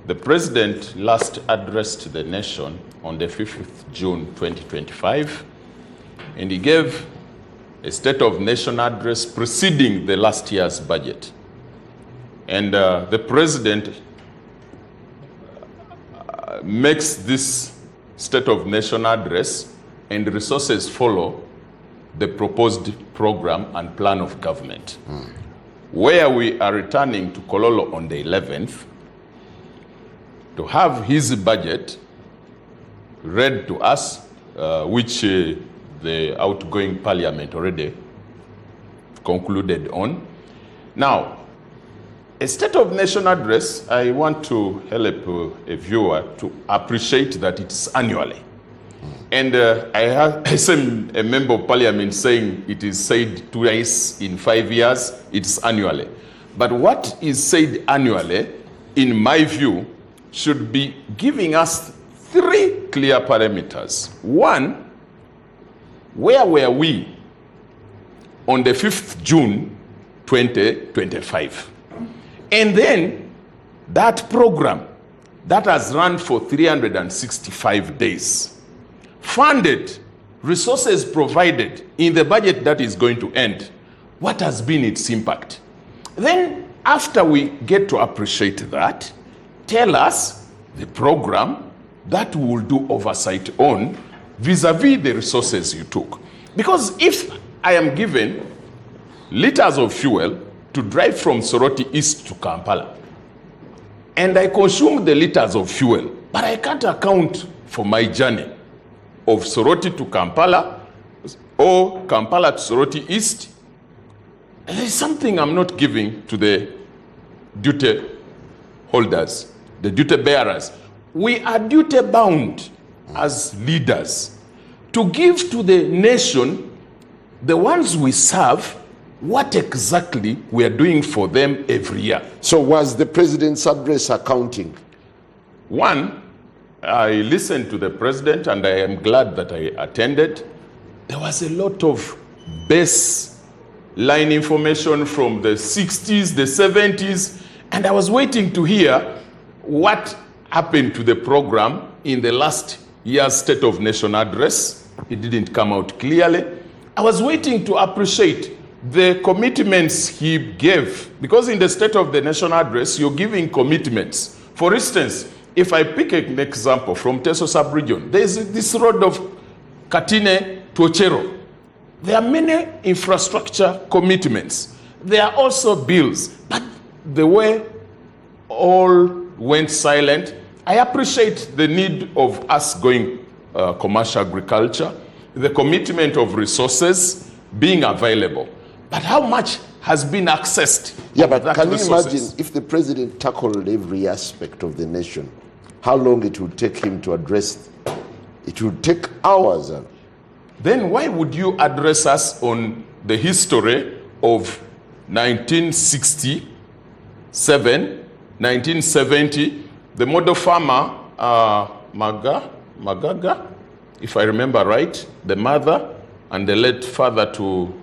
The President last addressed the nation on the 5th of June 2025, and he gave a State of Nation address preceding the last year's budget. And the President makes this State of Nation address, and resources follow the proposed program and plan of government. Where we are returning to Kololo on the 11th to have his budget read to us, which the outgoing parliament already concluded on. Now, a State of Nation address, I want to help a viewer to appreciate that it's annually. And I seen a member of parliament saying it is said twice in 5 years, it's annually. But what is said annually, in my view, should be giving us 3 clear parameters. One, where were we on the 5th June 2025? And then that program that has run for 365 days, funded, resources provided in the budget that is going to end, what has been its impact? Then after we get to appreciate that, tell us the program that we will do oversight on vis-a-vis the resources you took. Because if I am given liters of fuel to drive from Soroti East to Kampala, and I consume the liters of fuel, but I can't account for my journey of Soroti to Kampala or Kampala to Soroti East, there's something I'm not giving to the duty holders, the duty bearers. We are duty bound as leaders to give to the nation, the ones we serve, what exactly we are doing for them every year. So was the president's address accounting? One, I listened to the president and I am glad that I attended. There was a lot of base line information from the 60s, the 70s, and I was waiting to hear what happened to the program in the last year's State of Nation address. It didn't come out clearly. I was waiting to appreciate the commitments he gave, because in the State of the Nation address, you're giving commitments. For instance, if I pick an example from Teso sub-region, there's this road of Katine to Ochero. There are many infrastructure commitments. There are also bills, but the way all went silent. I appreciate the need of us going commercial agriculture, the commitment of resources being available. But how much has been accessed? Yeah, but that can you resources? imagine if the president tackled every aspect of the nation, how long it would take him to address? It would take hours. Then why would you address us on the history of 1967, 1970, the model farmer, Magaga, if I remember right, the mother and the late father to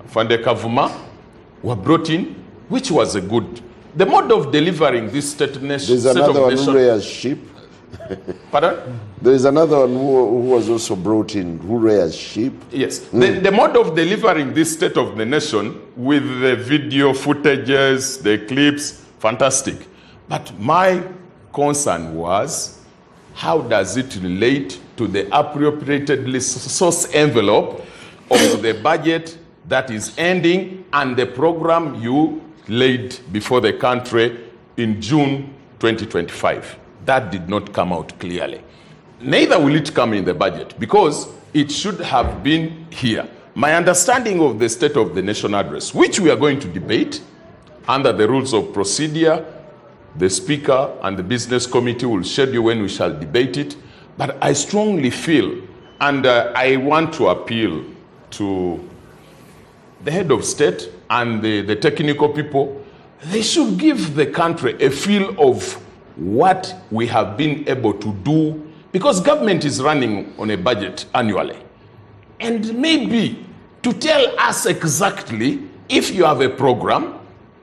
Fande Kavuma were brought in, which was a good. The mode of delivering this state nation. There's another one who rears sheep. Pardon? There is another one who was also brought in, who rears sheep. Yes. The mode of delivering this state of the nation with the video footages, the clips, fantastic. But my concern was, how does it relate to the appropriated resource envelope of the budget that is ending and the program you laid before the country in June 2025? That did not come out clearly. Neither will it come in the budget, because it should have been here. My understanding of the State of the Nation address, which we are going to debate under the rules of procedure, the Speaker and the Business Committee will schedule when we shall debate it. But I strongly feel, and I want to appeal to the head of state and the technical people, they should give the country a feel of what we have been able to do, because government is running on a budget annually. And maybe to tell us exactly, if you have a program,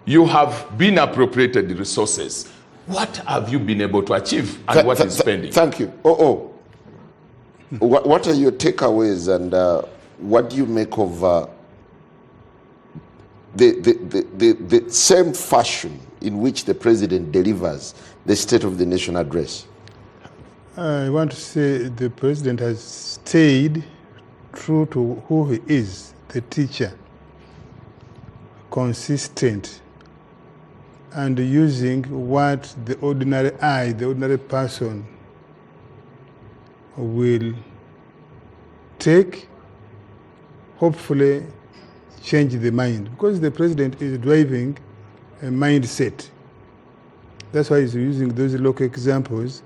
you have been appropriated resources, what have you been able to achieve and what is spending? Thank you. What are your takeaways, and what do you make of the same fashion in which the president delivers the State of the Nation address? I want to say the president has stayed true to who he is, the teacher, consistent, and using what the ordinary eye, the ordinary person will take, hopefully change the mind, because the president is driving a mindset. That's why he's using those local examples,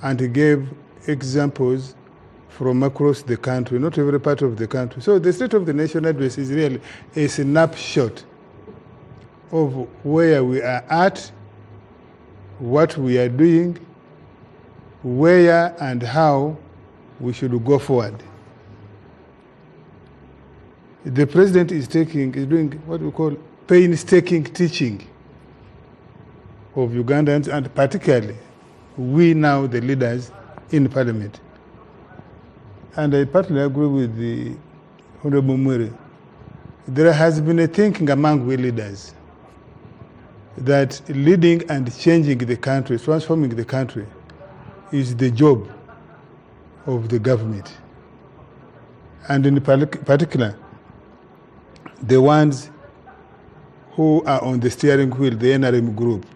and he gave examples from across the country, not every part of the country. So the State of the Nation address is really a snapshot of where we are at, what we are doing, where and how we should go forward. The president is doing what we call painstaking teaching of Ugandans, and particularly we now, the leaders in parliament. And I partly agree with the Honorable Mwere. There has been a thinking among we leaders that leading and changing the country, transforming the country, is the job of the government. And in particular, the ones who are on the steering wheel, the NRM group.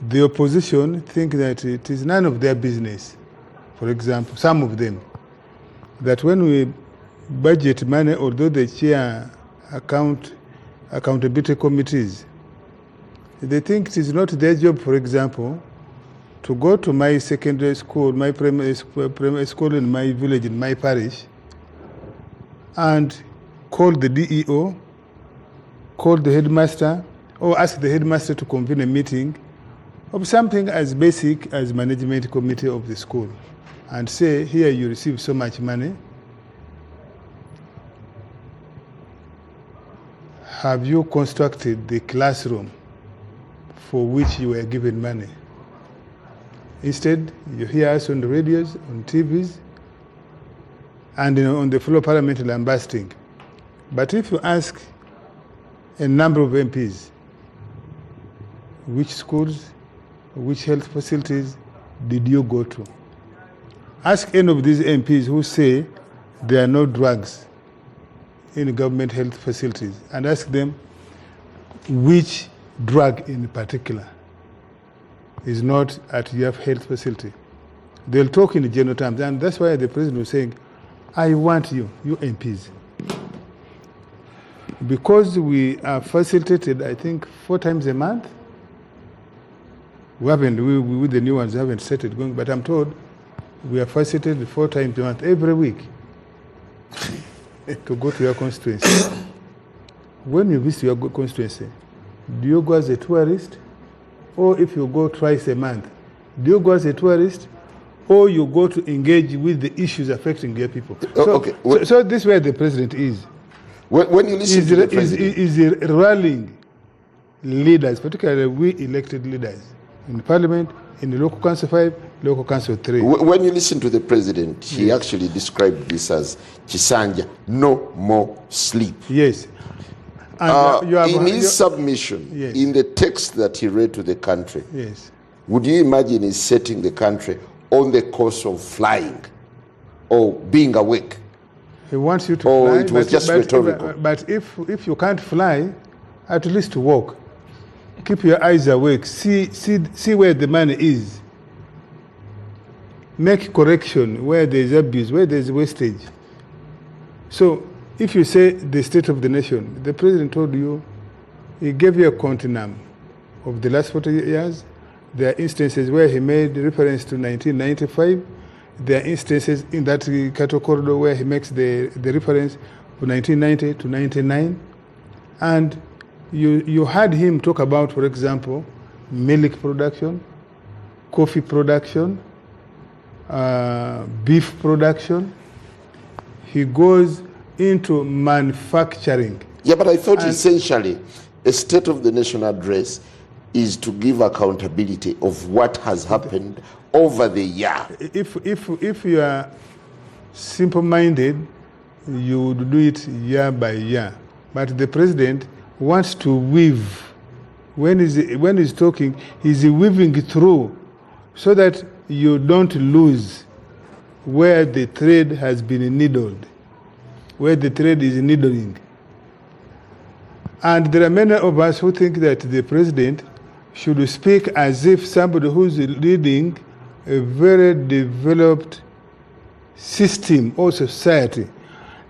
The opposition think that it is none of their business. For example, some of them, that when we budget money, although they chair accountability committees, they think it is not their job, for example, to go to my secondary school, my primary school in my village, in my parish, and call the DEO, call the headmaster, or ask the headmaster to convene a meeting of something as basic as management committee of the school, and say, here you receive so much money, have you constructed the classroom for which you were given money? Instead, you hear us on the radios, on TVs, and on the floor of Parliament lambasting. But if you ask a number of MPs, which schools, which health facilities did you go to? Ask any of these MPs who say there are no drugs in government health facilities, and ask them which drug in particular is not at your health facility. They'll talk in general terms, and that's why the president was saying, I want you MPs. Because we are facilitated, I think, 4 times a month. We with the new ones, haven't started going, but I'm told we are facilitated 4 times a month, every week, to go to your constituency. When you visit your constituency, do you go as a tourist? Or if you go twice a month, do you go as a tourist? Or you go to engage with the issues affecting your people? So this is where the president is. When you listen to the president, is rallying leaders, particularly we elected leaders, in Parliament, in the local council 5, local council 3. When you listen to the president, he actually described this as Chisanja, no more sleep. Yes. And in his submission, yes, in the text that he read to the country, yes, would you imagine he's setting the country on the course of flying or being awake? He wants you to or fly. It was just rhetorical. But if you can't fly, at least walk. Keep your eyes awake. See where the money is. Make correction where there is abuse, where there is wastage. So if you say the state of the nation, the president told you, he gave you a continuum of the last 40 years. There are instances where he made reference to 1995. There are instances in that cattle corridor where he makes the reference to 1990 to 99. And you heard him talk about, for example, milk production, coffee production, beef production. He goes into manufacturing. Yeah, but I thought essentially a State of the Nation address is to give accountability of what has happened over the year. If you are simple-minded, you would do it year by year. But the president wants to weave. When he's talking, he's weaving through so that you don't lose where the thread has been needled, where the thread is needling. And there are many of us who think that the president should speak as if somebody who's leading a very developed system or society.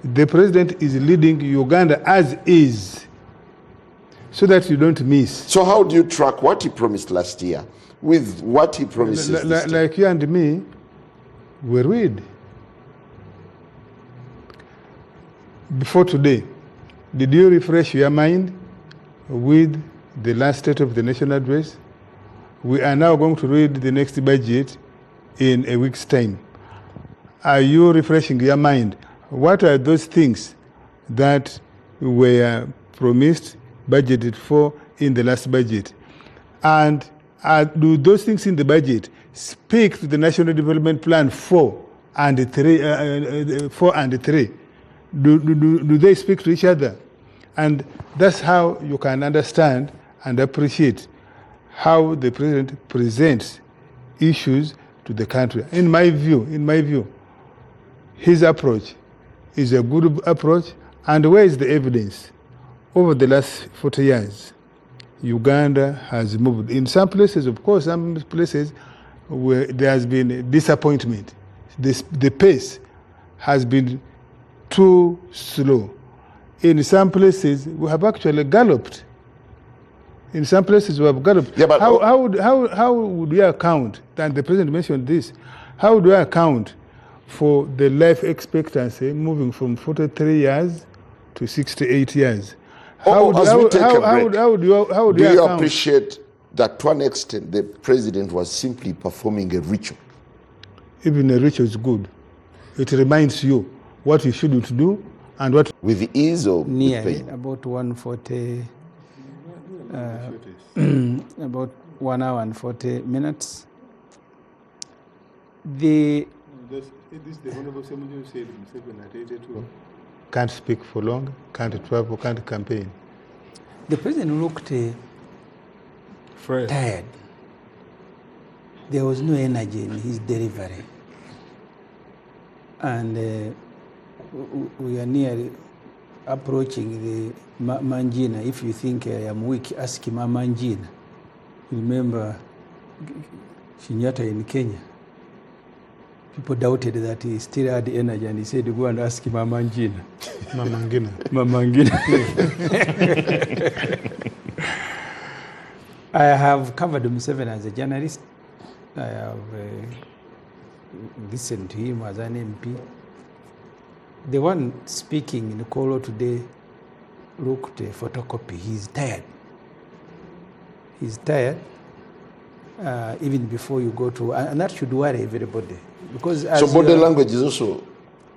The president is leading Uganda as is, so that you don't miss. So how do you track what he promised last year with what he promises this time? Like you and me, we read. Before today, did you refresh your mind with the last State of the Nation address? We are now going to read the next budget in a week's time. Are you refreshing your mind? What are those things that were promised, budgeted for in the last budget? And do those things in the budget speak to the National Development Plan 4 and 3? Do they speak to each other? And that's how you can understand and appreciate how the president presents issues to the country. In my view, his approach is a good approach. And where is the evidence? Over the last 40 years, Uganda has moved. In some places, of course, some places where there has been disappointment. The pace has been too slow. In some places, we have actually galloped. In some places, we have galloped. Yeah, but how would we account, and the president mentioned this, how would we account for the life expectancy moving from 43 years to 68 years? How would you account? appreciate that to an extent the president was simply performing a ritual? Even a ritual is good. It reminds you what you shouldn't do And what? With ease or with Near pain? about 140, about 1 hour and 40 minutes. Can't speak for long, can't travel, can't campaign. The president looked tired. There was no energy in his delivery. And we are near approaching the Mangina. If you think I am weak, ask him Mangina. Remember Kenyatta in Kenya? People doubted that he still had energy, and he said, go and ask him Mangina. Mamangina. I have covered Museveni as a journalist. I have listened to him as an MP. The one speaking in Kolo today looked a photocopy. He's tired. He's tired. Even before you go to, and that should worry everybody. Because so body language is also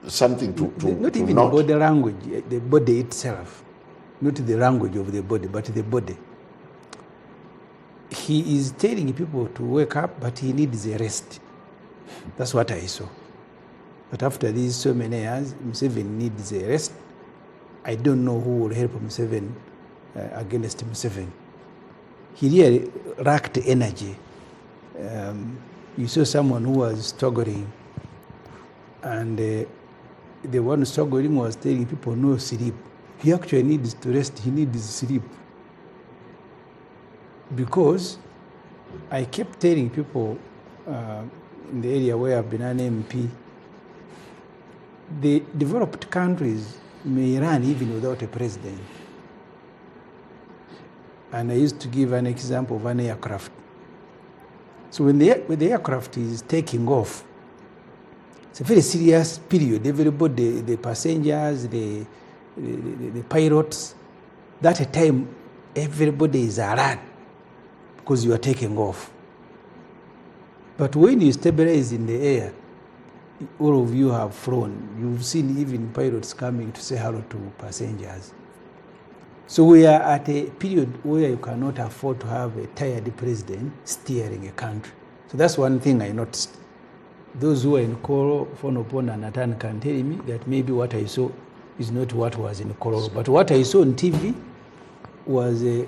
something to not even note. The body language, the body itself, not the language of the body, but the body. He is telling people to wake up, but he needs a rest. That's what I saw. But after these so many years, Museveni needs a rest. I don't know who will help Museveni against Museveni. He really lacked energy. You saw someone who was struggling, and the one struggling was telling people no sleep. He actually needs to rest. He needs sleep. Because I kept telling people in the area where I've been an MP, the developed countries may run even without a president. And I used to give an example of an aircraft. So when the aircraft is taking off, it's a very serious period. Everybody, the passengers, the pilots, that a time everybody is alert because you are taking off. But when you stabilize in the air, all of you have flown. You've seen even pilots coming to say hello to passengers. So we are at a period where you cannot afford to have a tired president steering a country. So that's one thing I noticed. Those who are in Koro, Fonopona, and Natan can tell me that maybe what I saw is not what was in Koro. But what I saw on TV was a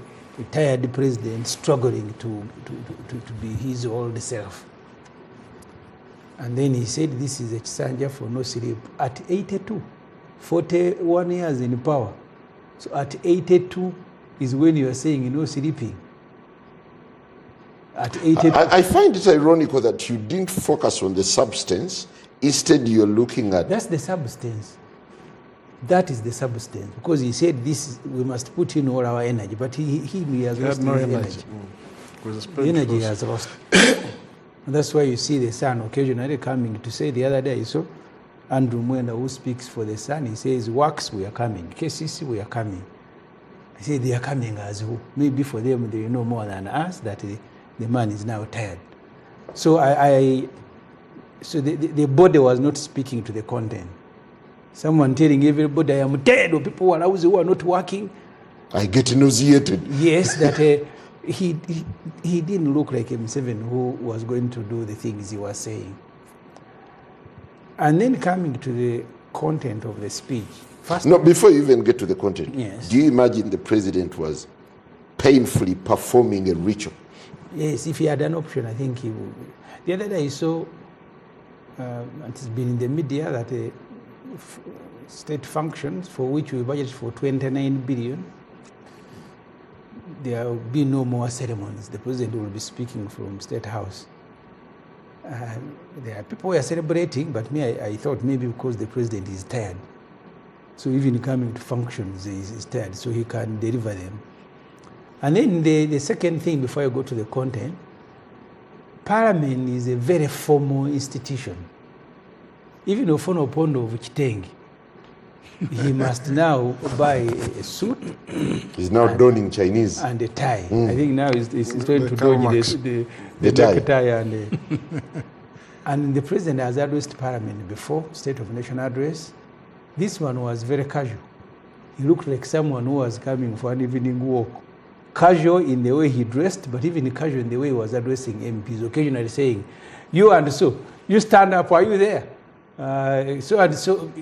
tired president struggling to be his old self. And then he said, this is a Chisanja for no sleep. At 82, 41 years in power. So at 82 is when you are saying no sleeping. At 82. I find it ironical that you didn't focus on the substance. Instead, you're looking at... That's the substance. That is the substance. Because he said we must put in all our energy. But he has lost his energy. The energy has lost. And that's why you see the Sun occasionally coming to say, the other day I saw Andrew Mwenda, who speaks for the Sun, he says, Works, we are coming. KCC, we are coming. I say, they are coming as who? Maybe for them, they know more than us that the man is now tired. So so the body was not speaking to the content. Someone telling everybody, I am tired, or people who are not working. I get nauseated. Yes, that he didn't look like Museveni who was going to do the things he was saying. And then coming to the content of the speech. First, no, before you even get to the content, yes. Do you imagine the president was painfully performing a ritual? Yes, if he had an option, I think he would. The other day I saw, and it's been in the media, that state functions for which we budgeted for 29 billion, there will be no more ceremonies. The president will be speaking from State House. There are people who are celebrating, but me, I thought maybe because the president is tired. So even coming to functions is tired, so he can deliver them. And then the second thing, before I go to the content, Parliament is a very formal institution. Even Ofono Opondo of Chitengi, he must now buy a suit. He's now donning Chinese. And a tie. I think now he's trying to dodge the tie. And the president has addressed Parliament before, State of Nation address. This one was very casual. He looked like someone who was coming for an evening walk. Casual in the way he dressed, but even casual in the way he was addressing MPs, occasionally saying, you and so, you stand up, are you there? So and so.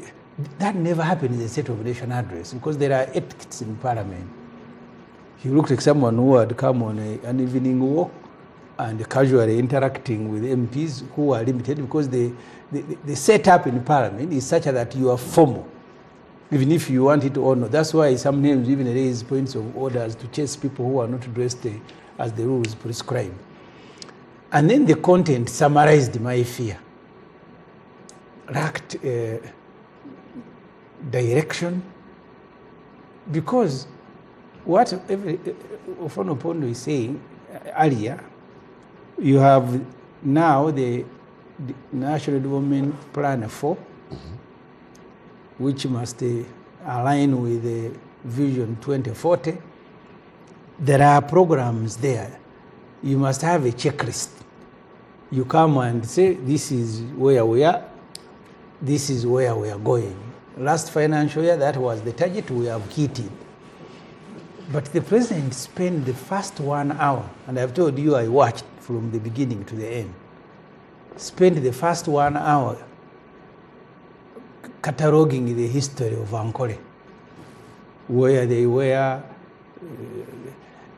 That never happened in the State of the Nation address because there are ethics in Parliament. He looked like someone who had come on an evening walk and casually interacting with MPs who are limited because the setup in Parliament is such that you are formal, even if you want it or not. That's why some names even raise points of orders to chase people who are not dressed as the rules prescribe. And then the content summarized my fear. Lacked direction, because what Ofonopondo is saying earlier, you have now the National Development Plan 4, which must align with the Vision 2040. There are programs there. You must have a checklist. You come and say, this is where we are, this is where we are going. Last financial year, that was the target, we have hit it. But the president spent the first 1 hour, and I've told you I watched from the beginning to the end, spent the first 1 hour cataloging the history of Ankole, where they were,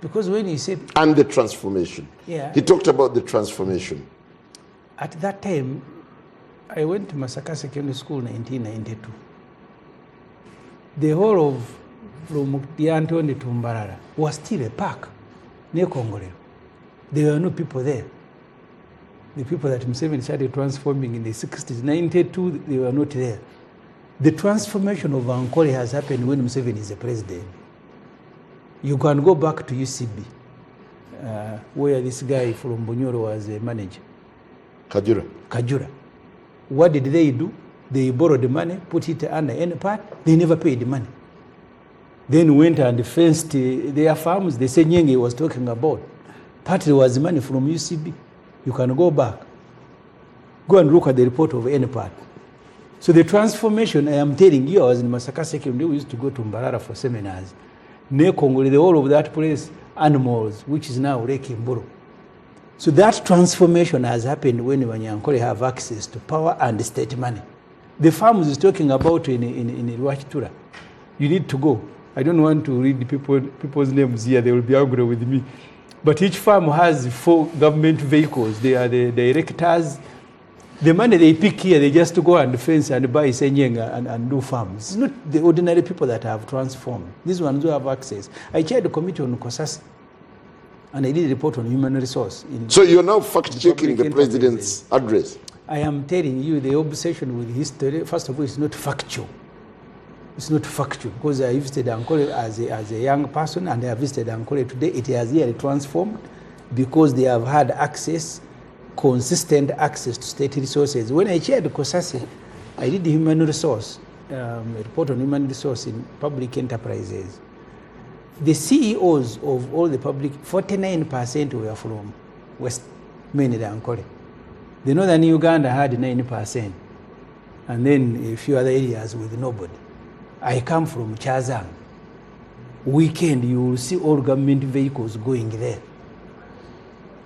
because when he said... And the transformation. Yeah. He talked about the transformation. At that time, I went to Masaka Secondary School in 1992. The whole of from Diantoni to Mbarara was still a park near Congolero. There were no people there. The people that Museveni started transforming in the 60s, 92, they were not there. The transformation of Ankole has happened when Museveni is the president. You can go back to UCB, where this guy from Bunyoro was a manager. Kajura. What did they do? They borrowed the money, put it under any part, they never paid the money. Then went and fenced their farms, the Senyenge was talking about. Partly was money from UCB. You can go back. Go and look at the report of any part. So the transformation, I am telling you, I was in Masaka Secondary, we used to go to Mbarara for seminars. Near Congo, the whole of that place, animals, which is now Lake Mburu. So that transformation has happened when Wanyankole have access to power and state money. The farms is talking about in Rwachitura. You need to go. I don't want to read the people's names here, they will be angry with me. But each farm has 4 government vehicles. They are the directors. The money they pick here, they just go and fence and buy Senyenga and do farms. It's not the ordinary people that have transformed. These ones who have access. I chaired a committee on Kosasi, and I did a report on human resource. So you're now fact-checking the president's address? I am telling you, the obsession with history, first of all, is not factual. It's not factual, because I visited Ankole as a young person, and I have visited Ankole today. It has really transformed because they have had access, consistent access to state resources. When I chaired Kosasi, I did human resource, a report on human resource in public enterprises. The CEOs of all the public, 49% were from West, mainly Ankole. The northern Uganda had 9%, and then a few other areas with nobody. I come from Chazang. Weekend, you will see all government vehicles going there.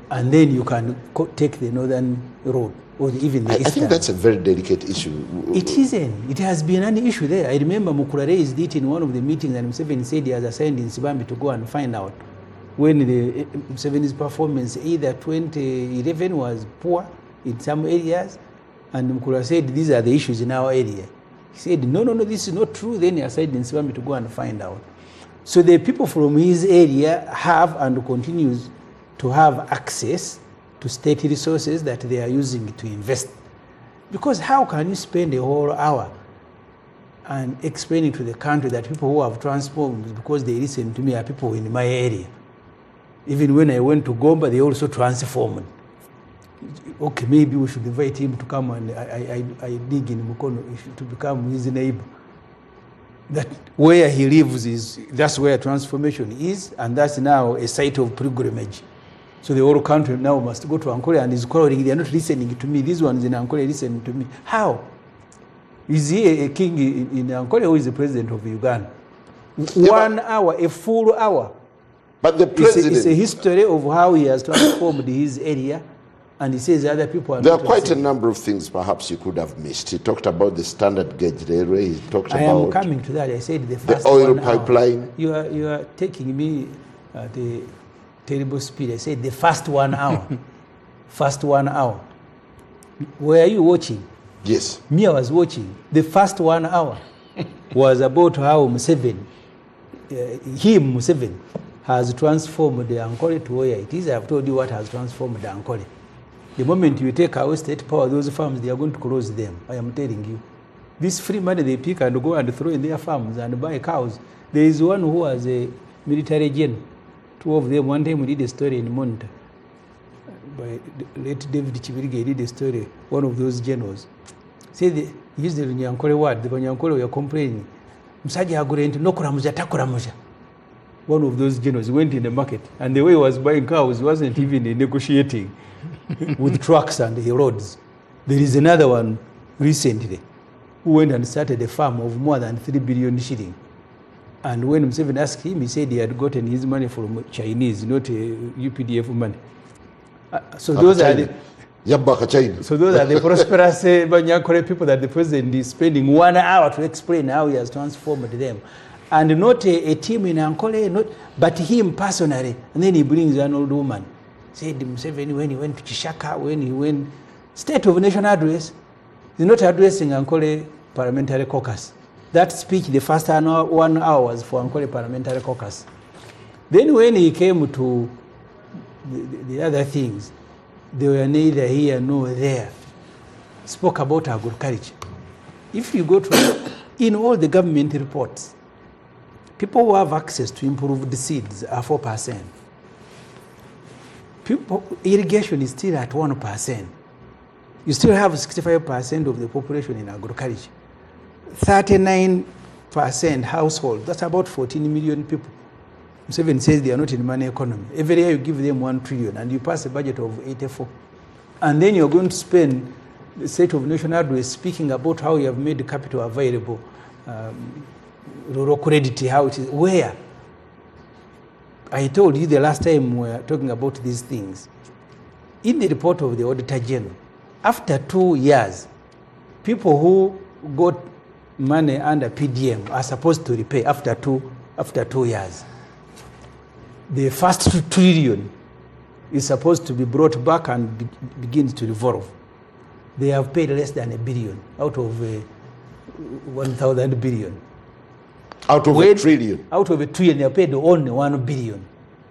And then you can take the northern road, or even the eastern. I think that's a very delicate issue. It isn't. It has been an issue there. I remember Mukula raised it in one of the meetings, and Museveni said he has assigned in Sibambi to go and find out when the Museveni's performance, either 2011 was poor in some areas, and Mukula said these are the issues in our area. He said, no, this is not true. Then he assigned in Sibambi to go and find out. So the people from his area have and continues to have access to state resources that they are using to invest. Because how can you spend a whole hour and explaining to the country that people who have transformed because they listen to me are people in my area? Even when I went to Gomba, they also transformed. Okay, maybe we should invite him to come and I dig in Mukono to become his neighbor. That where he lives that's where transformation is, and that's now a site of pilgrimage. So the whole country now must go to Ankole and is quarreling. They are not listening to me. These ones in Ankole listen to me. How? Is he a king in Ankole, who is the president of Uganda? 1 hour, a full hour. But the president... It's a history of how he has transformed his area, and he says other people are There not are quite the a same. number of things perhaps you could have missed. He talked about the standard gauge railway. He talked I am about coming to that. I said the first oil 1 hour. pipeline. You are taking me at a terrible speed. I said the first 1 hour. First 1 hour. Were you watching? Yes. Me, I was watching. The first 1 hour was about how Museveni, Museveni, has transformed the Ankole to where it is. I have told you what has transformed the Ankole. The moment you take away state power, those farms, they are going to close them. I am telling you. This free money they pick and go and throw in their farms and buy cows. There is one who was a military general. 2 of them, one time we did a story in Monte. By late David Chibirige did a story, one of those generals. Say they used the Nyankole word, the Nyankole were complaining. Basajja agurenti no kuramuja takuramuja. One of those generals went in the market, and the way he was buying cows, he wasn't even negotiating with trucks and the roads. There is another one recently who went and started a farm of more than 3 billion shilling. And when Museveni asked him, he said he had gotten his money from Chinese, not UPDF money. So those are the prosperous Banyankole people that the president is spending 1 hour to explain how he has transformed them. And not a team in Ankole, but him personally. And then he brings an old woman. Said Museveni when he went to Chishaka, when he went State of Nation address, he's not addressing Ankole Parliamentary Caucus. That speech, the first 1 hour was for Ankole Parliamentary Caucus. Then when he came to the other things, they were neither here nor there. Spoke about agriculture. If you go to, in all the government reports, people who have access to improved seeds are 4%. Irrigation is still at 1%. You still have 65% of the population in agriculture. 39% household, that's about 14 million people. Museveni says they are not in money economy. Every year you give them 1 trillion and you pass a budget of 84. And then you're going to spend the State of Nation address speaking about how you have made the capital available, rural credit, how it is, where? I told you the last time we were talking about these things. In the report of the Auditor General, after 2 years, people who got money under PDM are supposed to repay after two years. The first 2 trillion is supposed to be brought back and begins to revolve. They have paid less than $1 billion out of 1,000 billion. Out of a trillion? Out of $1 trillion, they have paid only 1 billion.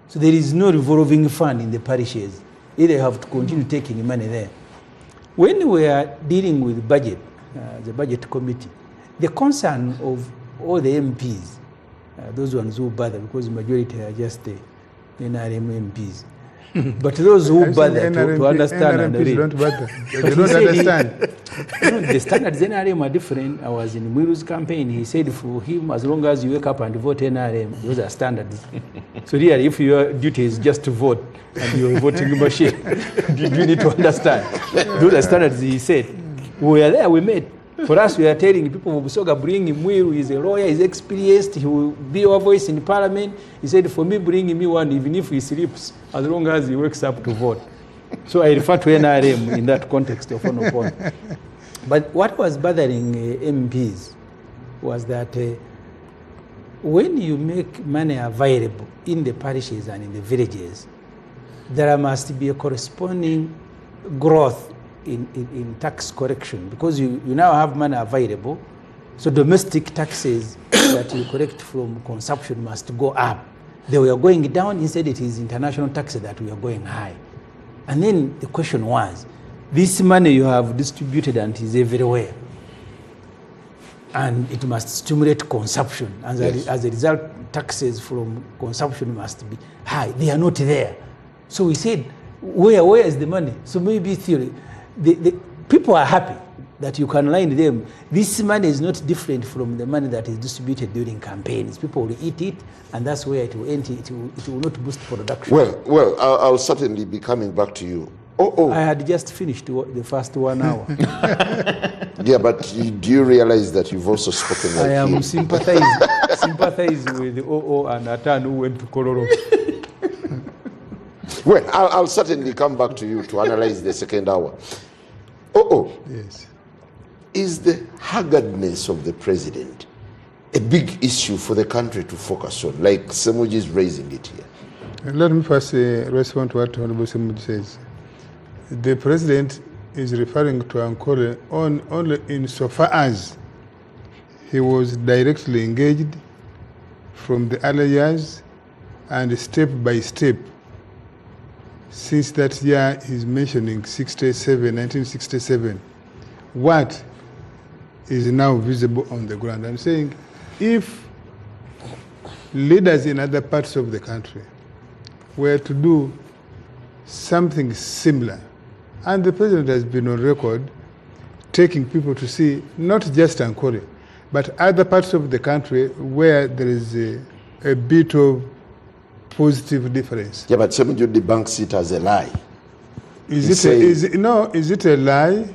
So there is no revolving fund in the parishes. Either you have to continue taking money there. When we are dealing with budget, the budget committee, the concern of all the MPs, those ones who bother, because the majority are just the NRM MPs. But those who bother to understand and read. Don't bother. They don't understand. The standards NRM are different. I was in Mwiru's campaign. He said for him, as long as you wake up and vote NRM, those are standards. So really, if your duty is just to vote and you're a voting machine, you need to understand. Those are standards, he said. We were there, we met. For us, we are telling people of Busoga, bring him Mwiru, he's a lawyer, he's experienced, he will be our voice in parliament. He said, for me, bring me one, even if he sleeps, as long as he wakes up to vote. So I refer to NRM in that context of one upon. But what was bothering MPs was that when you make money available in the parishes and in the villages, there must be a corresponding growth in tax correction, because you now have money available, so domestic taxes that you collect from consumption must go up. They were going down, instead it is international taxes that we are going high. And then the question was, this money you have distributed and is everywhere, and it must stimulate consumption, and as a result, taxes from consumption must be high. They are not there. So we said, where is the money? So maybe theory. The people are happy that you can line them. This money is not different from the money that is distributed during campaigns. People will eat it, and that's where it will end. It will not boost production. Well, I'll certainly be coming back to you I had just finished the first 1 hour. Yeah, but do you realize that you've also spoken like I am him? sympathize with the OO and Atan who went to Kororo. Well, I'll certainly come back to you to analyze the second hour. Yes. Is the haggardness of the president a big issue for the country to focus on, like Semuji is raising it here? Let me first respond to what Honorable Semuji says. The president is referring to Ankole only insofar as he was directly engaged from the early years and step by step. Since that year, he's mentioning 1967. What is now visible on the ground? I'm saying if leaders in other parts of the country were to do something similar, and the president has been on record taking people to see not just Ankole, but other parts of the country where there is a bit of positive difference. Yeah, but Semuji debunks it as a lie. Is it a lie?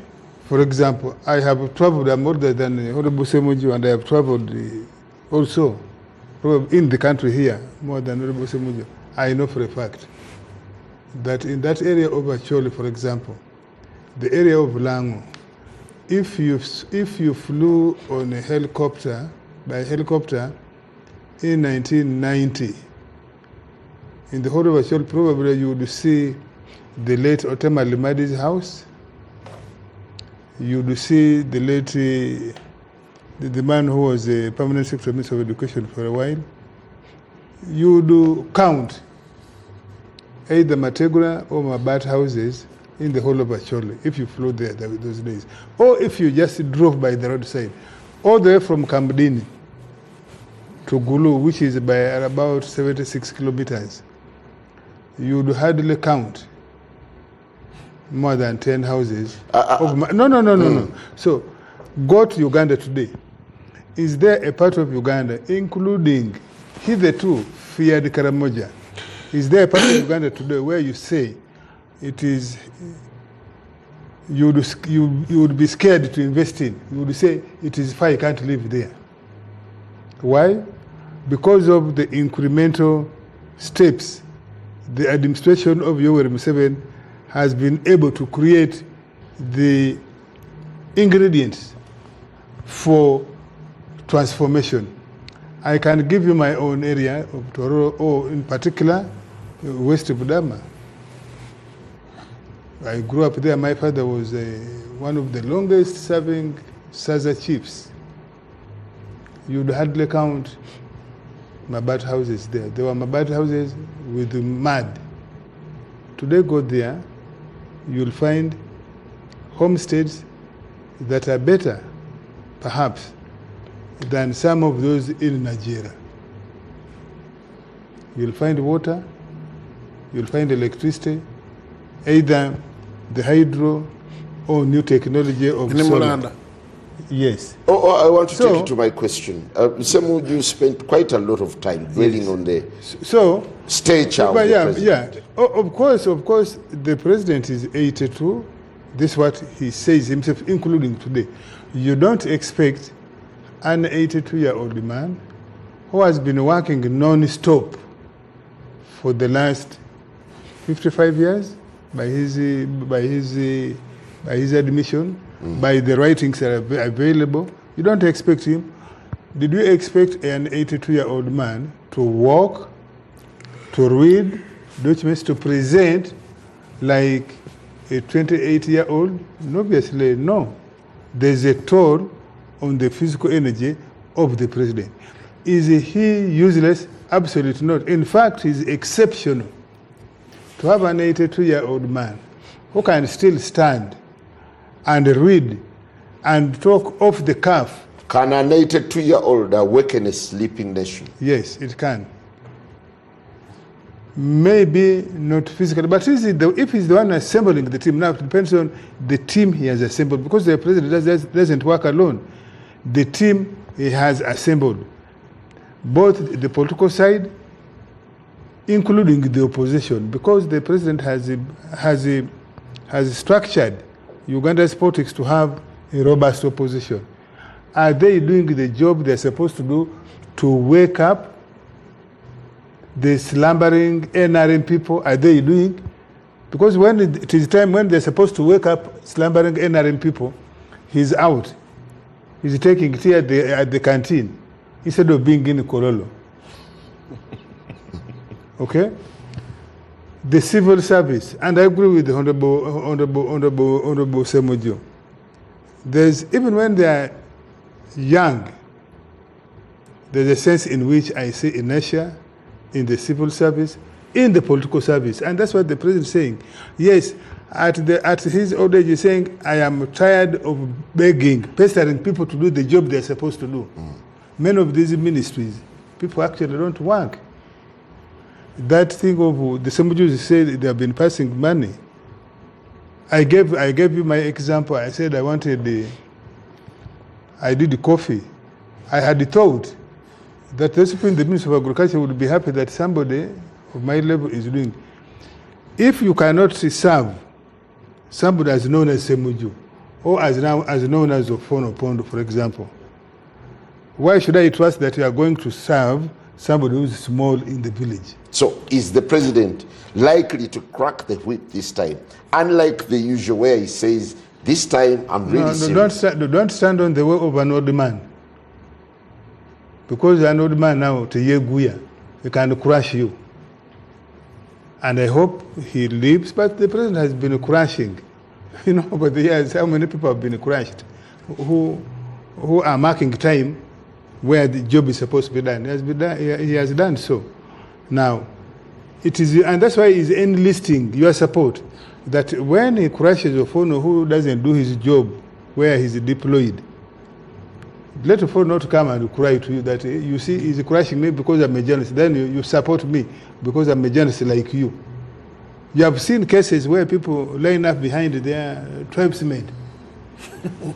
For example, I have traveled more than Honorable Semuji, and I have traveled also in the country here more than Honorable Semuji. I know for a fact that in that area of Acholi, for example, the area of Lango, if you flew on a helicopter, by helicopter, in 1990, in the whole of Acholi, probably you would see the late Otema Limadi's house. You would see the late, the man who was a permanent Secretary Minister of Education for a while. You would count either Mategura or Mabat houses in the whole of Acholi, if you flew there those days. Or if you just drove by the roadside, all the way from Kambdini to Gulu, which is by about 76 kilometers, you would hardly count more than 10 houses. No. So, go to Uganda today. Is there a part of Uganda, including hitherto feared Karamoja, is there a part of Uganda today where you say it is, you would be scared to invest in? You would say it is far, you can't live there. Why? Because of the incremental steps the administration of Yoweri Museveni has been able to create the ingredients for transformation. I can give you my own area of Tororo, or in particular, West Budama. I grew up there. My father was one of the longest serving Saza chiefs. You'd hardly count Mabat houses there. There were Mabat houses with mud. Today, go there, you'll find homesteads that are better, perhaps, than some of those in Nigeria. You'll find water, you'll find electricity, either the hydro or new technology of solar. Yes. I want to take you to my question. Semuji, you spent quite a lot of time dwelling on the stage of the president. Of course, the president is 82. This is what he says himself, including today. You don't expect an 82-year-old man who has been working non-stop for the last 55 years by his admission, by the writings that are available. You don't expect him. Did you expect an 82-year-old man to walk, to read, which means to present like a 28-year-old? Obviously, no. There's a toll on the physical energy of the president. Is he useless? Absolutely not. In fact, he's exceptional. To have an 82-year-old man who can still stand and read and talk off the cuff. Can an 82-year-old awaken a sleeping nation? Yes, it can. Maybe not physically, but if he's the one assembling the team, now it depends on the team he has assembled, because the president doesn't work alone. The team he has assembled, both the political side, including the opposition, because the president has has structured Uganda's politics to have a robust opposition. Are they doing the job they're supposed to do to wake up the slumbering NRM people? Are they doing? Because when it is time when they're supposed to wake up slumbering NRM people, he's out. He's taking tea at the canteen instead of being in Kololo. Okay? The civil service, and I agree with the Honorable Semojo. There's, even when they are young, there's a sense in which I see inertia in the civil service, in the political service. And that's what the president is saying. Yes, at his old age, he's saying, I am tired of begging, pestering people to do the job they're supposed to do. Many of these ministries, people actually don't work. That thing of the Sembujus said they have been passing money. I gave you my example. I said I did the coffee. I had thought that those people in the Ministry of Agriculture would be happy that somebody of my level is doing. If you cannot serve somebody as known as Semuju, or as known as Ofono Pondo, for example, why should I trust that you are going to serve somebody who is small in the village? So is the president likely to crack the whip this time? Unlike the usual where he says, this time I'm really serious. Don't stand on the way of an old man. Because an old man now, to Yeguya, he can crush you. And I hope he lives, but the president has been crushing. You know, over the years, how many people have been crushed who are marking time where the job is supposed to be done. He has done so. Now, it is, and that's why he's enlisting your support, that when he crushes Ofono who doesn't do his job where he's deployed, let Ofono not come and cry to you that, you see, he's crushing me because I'm a journalist. Then you support me because I'm a journalist like you. You have seen cases where people line up behind their tribesmen.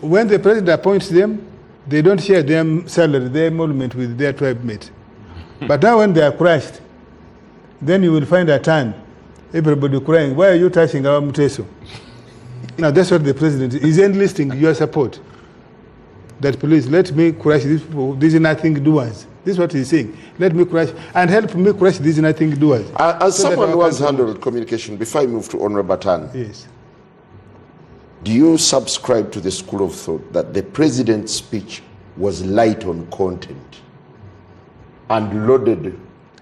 When the president appoints them, they don't share their salary, their emolument with their tribe mates. But now when they are crushed, then you will find a turn. Everybody crying, why are you touching our Muteso? Now that's what the president is enlisting your support. That please let me crush these people, these nothing doers. This is what he's saying. Let me crush and help me crush these nothing doers. As someone who has handled communication, before I move to Honorable Batan, yes. Do you subscribe to the school of thought that the president's speech was light on content and loaded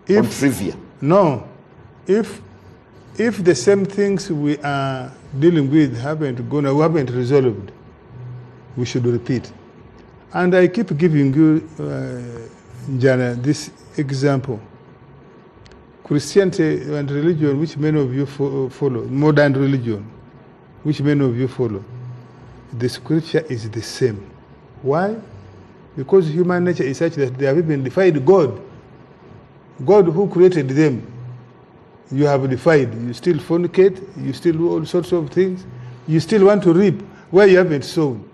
on trivia? No. If the same things we are dealing with haven't resolved, we should repeat. And I keep giving you, Njana, this example. Christianity and religion, which many of you follow, modern religion, which many of you follow, the scripture is the same. Why? Because human nature is such that they have even defied God. God who created them, you have defied. You still fornicate, you still do all sorts of things. You still want to reap where you haven't sown.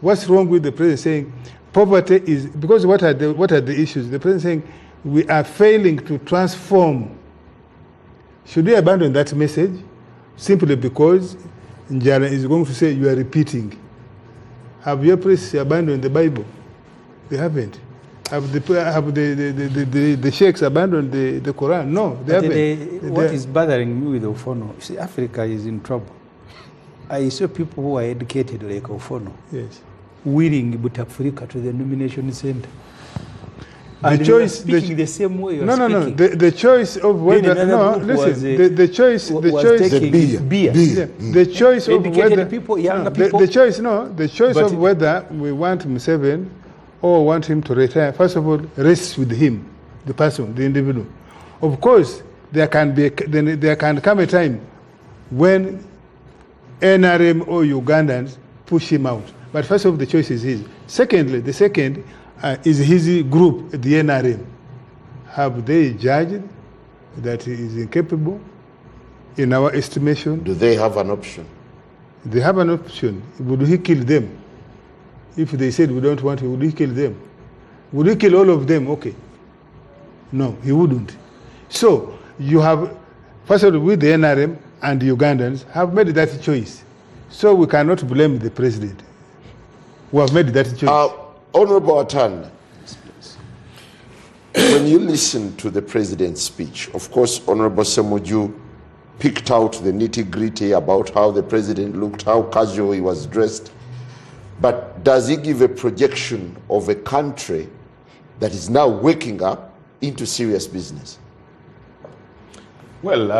What's wrong with the president saying poverty is, because what are the issues? The president saying we are failing to transform. Should we abandon that message simply because Njana is going to say you are repeating? Have your priests abandoned the Bible? They haven't. Have the sheikhs abandoned the Quran? No, they haven't. What is bothering me with Ofono? You see, Africa is in trouble. I saw people who are educated like Ofono. Yes. Willing Butafrika to the nomination center. The choice, speaking the same way. No. The choice of whether the choice, beer. Yeah. The choice of whether people, younger people. The choice of whether we want Museveni or want him to retire. First of all, rests with him, the person, the individual. Of course, there can come a time when NRM or Ugandans push him out. But first of all, the choice is his. Secondly, the second is his group, the NRM. Have they judged that he is incapable in our estimation? Do they have an option? They have an option. Would he kill them? If they said we don't want him, would he kill them? Would he kill all of them? Okay. No, he wouldn't. So you have, first of all, with the NRM, and Ugandans have made that choice. So we cannot blame the president. We have made that choice. Honorable Atan, when you listen to the president's speech, of course, Honorable Semoju picked out the nitty-gritty about how the president looked, how casual he was dressed. But does he give a projection of a country that is now waking up into serious business? Well,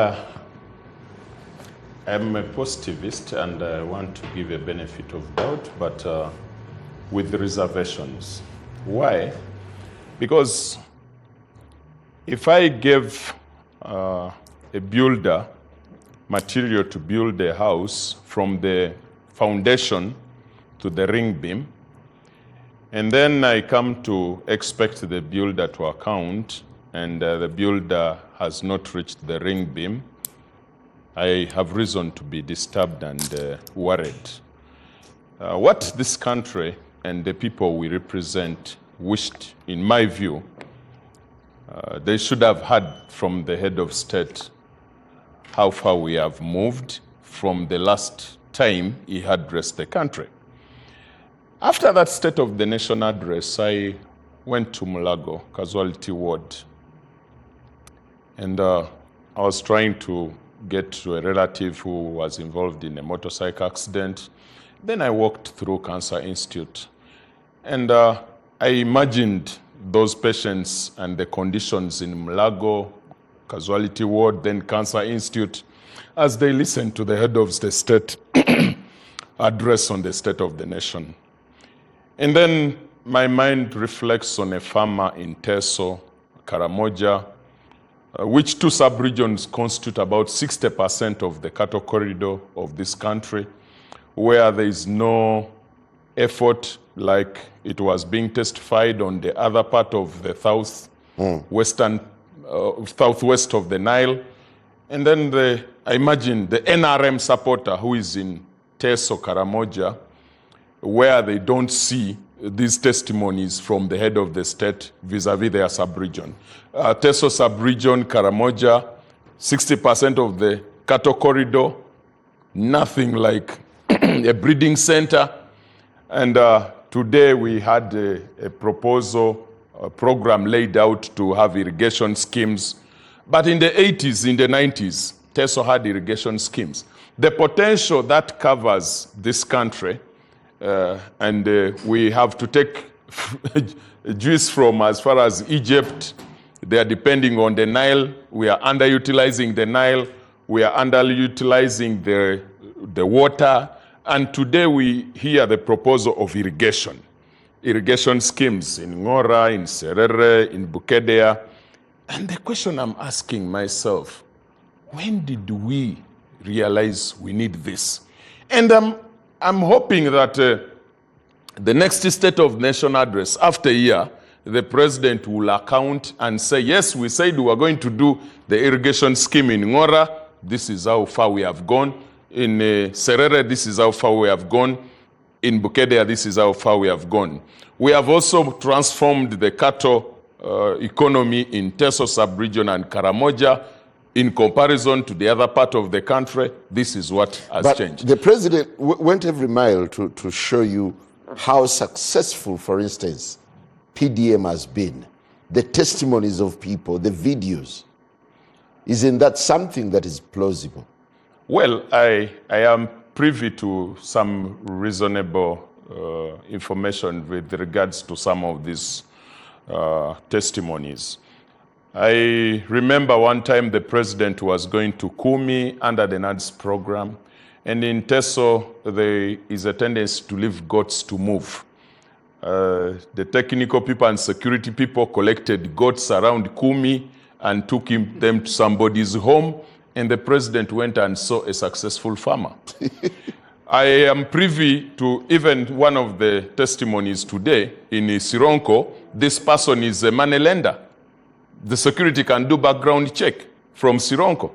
I'm a positivist and I want to give a benefit of doubt, but with reservations. Why? Because if I give a builder material to build a house from the foundation to the ring beam, and then I come to expect the builder to account, and the builder has not reached the ring beam, I have reason to be disturbed and worried. What this country and the people we represent wished, in my view, they should have heard from the head of state how far we have moved from the last time he addressed the country. After that State of the Nation address, I went to Mulago, casualty ward, and I was trying to get to a relative who was involved in a motorcycle accident. Then I walked through Cancer Institute, and I imagined those patients and the conditions in Mulago, casualty ward, then Cancer Institute, as they listened to the head of the state address on the State of the Nation. And then my mind reflects on a farmer in Teso, Karamoja, which two sub-regions constitute about 60% of the cattle corridor of this country, where there is no effort like it was being testified on the other part of the southwest of the Nile. And then I imagine the NRM supporter who is in Teso, Karamoja, where they don't see these testimonies from the head of the state vis-a-vis their sub-region. Teso sub-region, Karamoja, 60% of the cattle corridor, nothing like a breeding center. And today we had a proposal, a program laid out to have irrigation schemes. But in the 80s, in the 90s, Teso had irrigation schemes. The potential that covers this country, and we have to take juice from as far as Egypt. They are depending on the Nile. We are underutilizing the Nile. We are underutilizing the water. And today we hear the proposal of irrigation schemes in Ngora, in Serere, in Bukedea. And the question I'm asking myself, when did we realize we need this? And I'm hoping that the next State of Nation address, after a year, the president will account and say, yes, we said we were going to do the irrigation scheme in Ngora. This is how far we have gone. In Serere, this is how far we have gone. In Bukedea, this is how far we have gone. We have also transformed the cattle economy in Teso sub-region and Karamoja. In comparison to the other part of the country, this is what has changed. The president went every mile to show you how successful, for instance, PDM has been. The testimonies of people, the videos. Isn't that something that is plausible? Well, I am privy to some reasonable information with regards to some of these testimonies. I remember one time the president was going to Kumi under the NADS program, and in Teso there is a tendency to leave goats to move. The technical people and security people collected goats around Kumi and took them to somebody's home, and the president went and saw a successful farmer. I am privy to even one of the testimonies today in Sironko. This person is a money lender. The security can do background check from Sironko.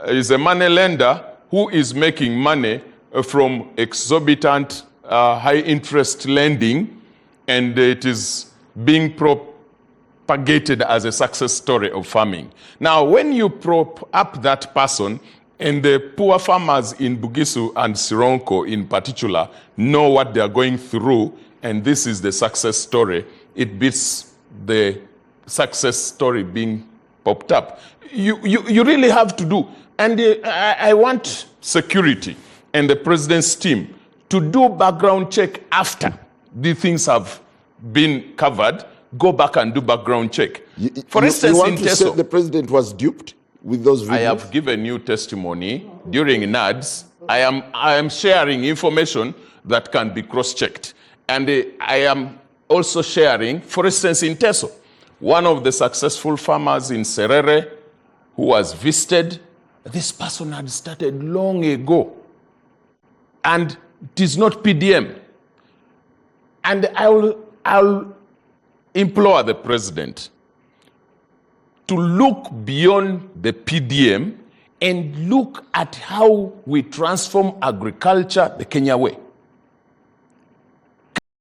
Is a money lender who is making money from exorbitant high interest lending, and it is being propagated as a success story of farming. Now, when you prop up that person And the poor farmers in Bugisu and Sironko in particular know what they are going through, and this is the success story. It beats the success story being popped up. You really have to do. And I want security and the president's team to do background check after the things have been covered. Go back and do background check. For instance, you want in to say Teso, the president was duped with those videos? I have given you testimony during NADS. I am sharing information that can be cross-checked. And I am also sharing, for instance, in Teso, one of the successful farmers in Serere who was visited, this person had started long ago. And it is not PDM. And I'll implore the president to look beyond the PDM and look at how we transform agriculture the Kenya way.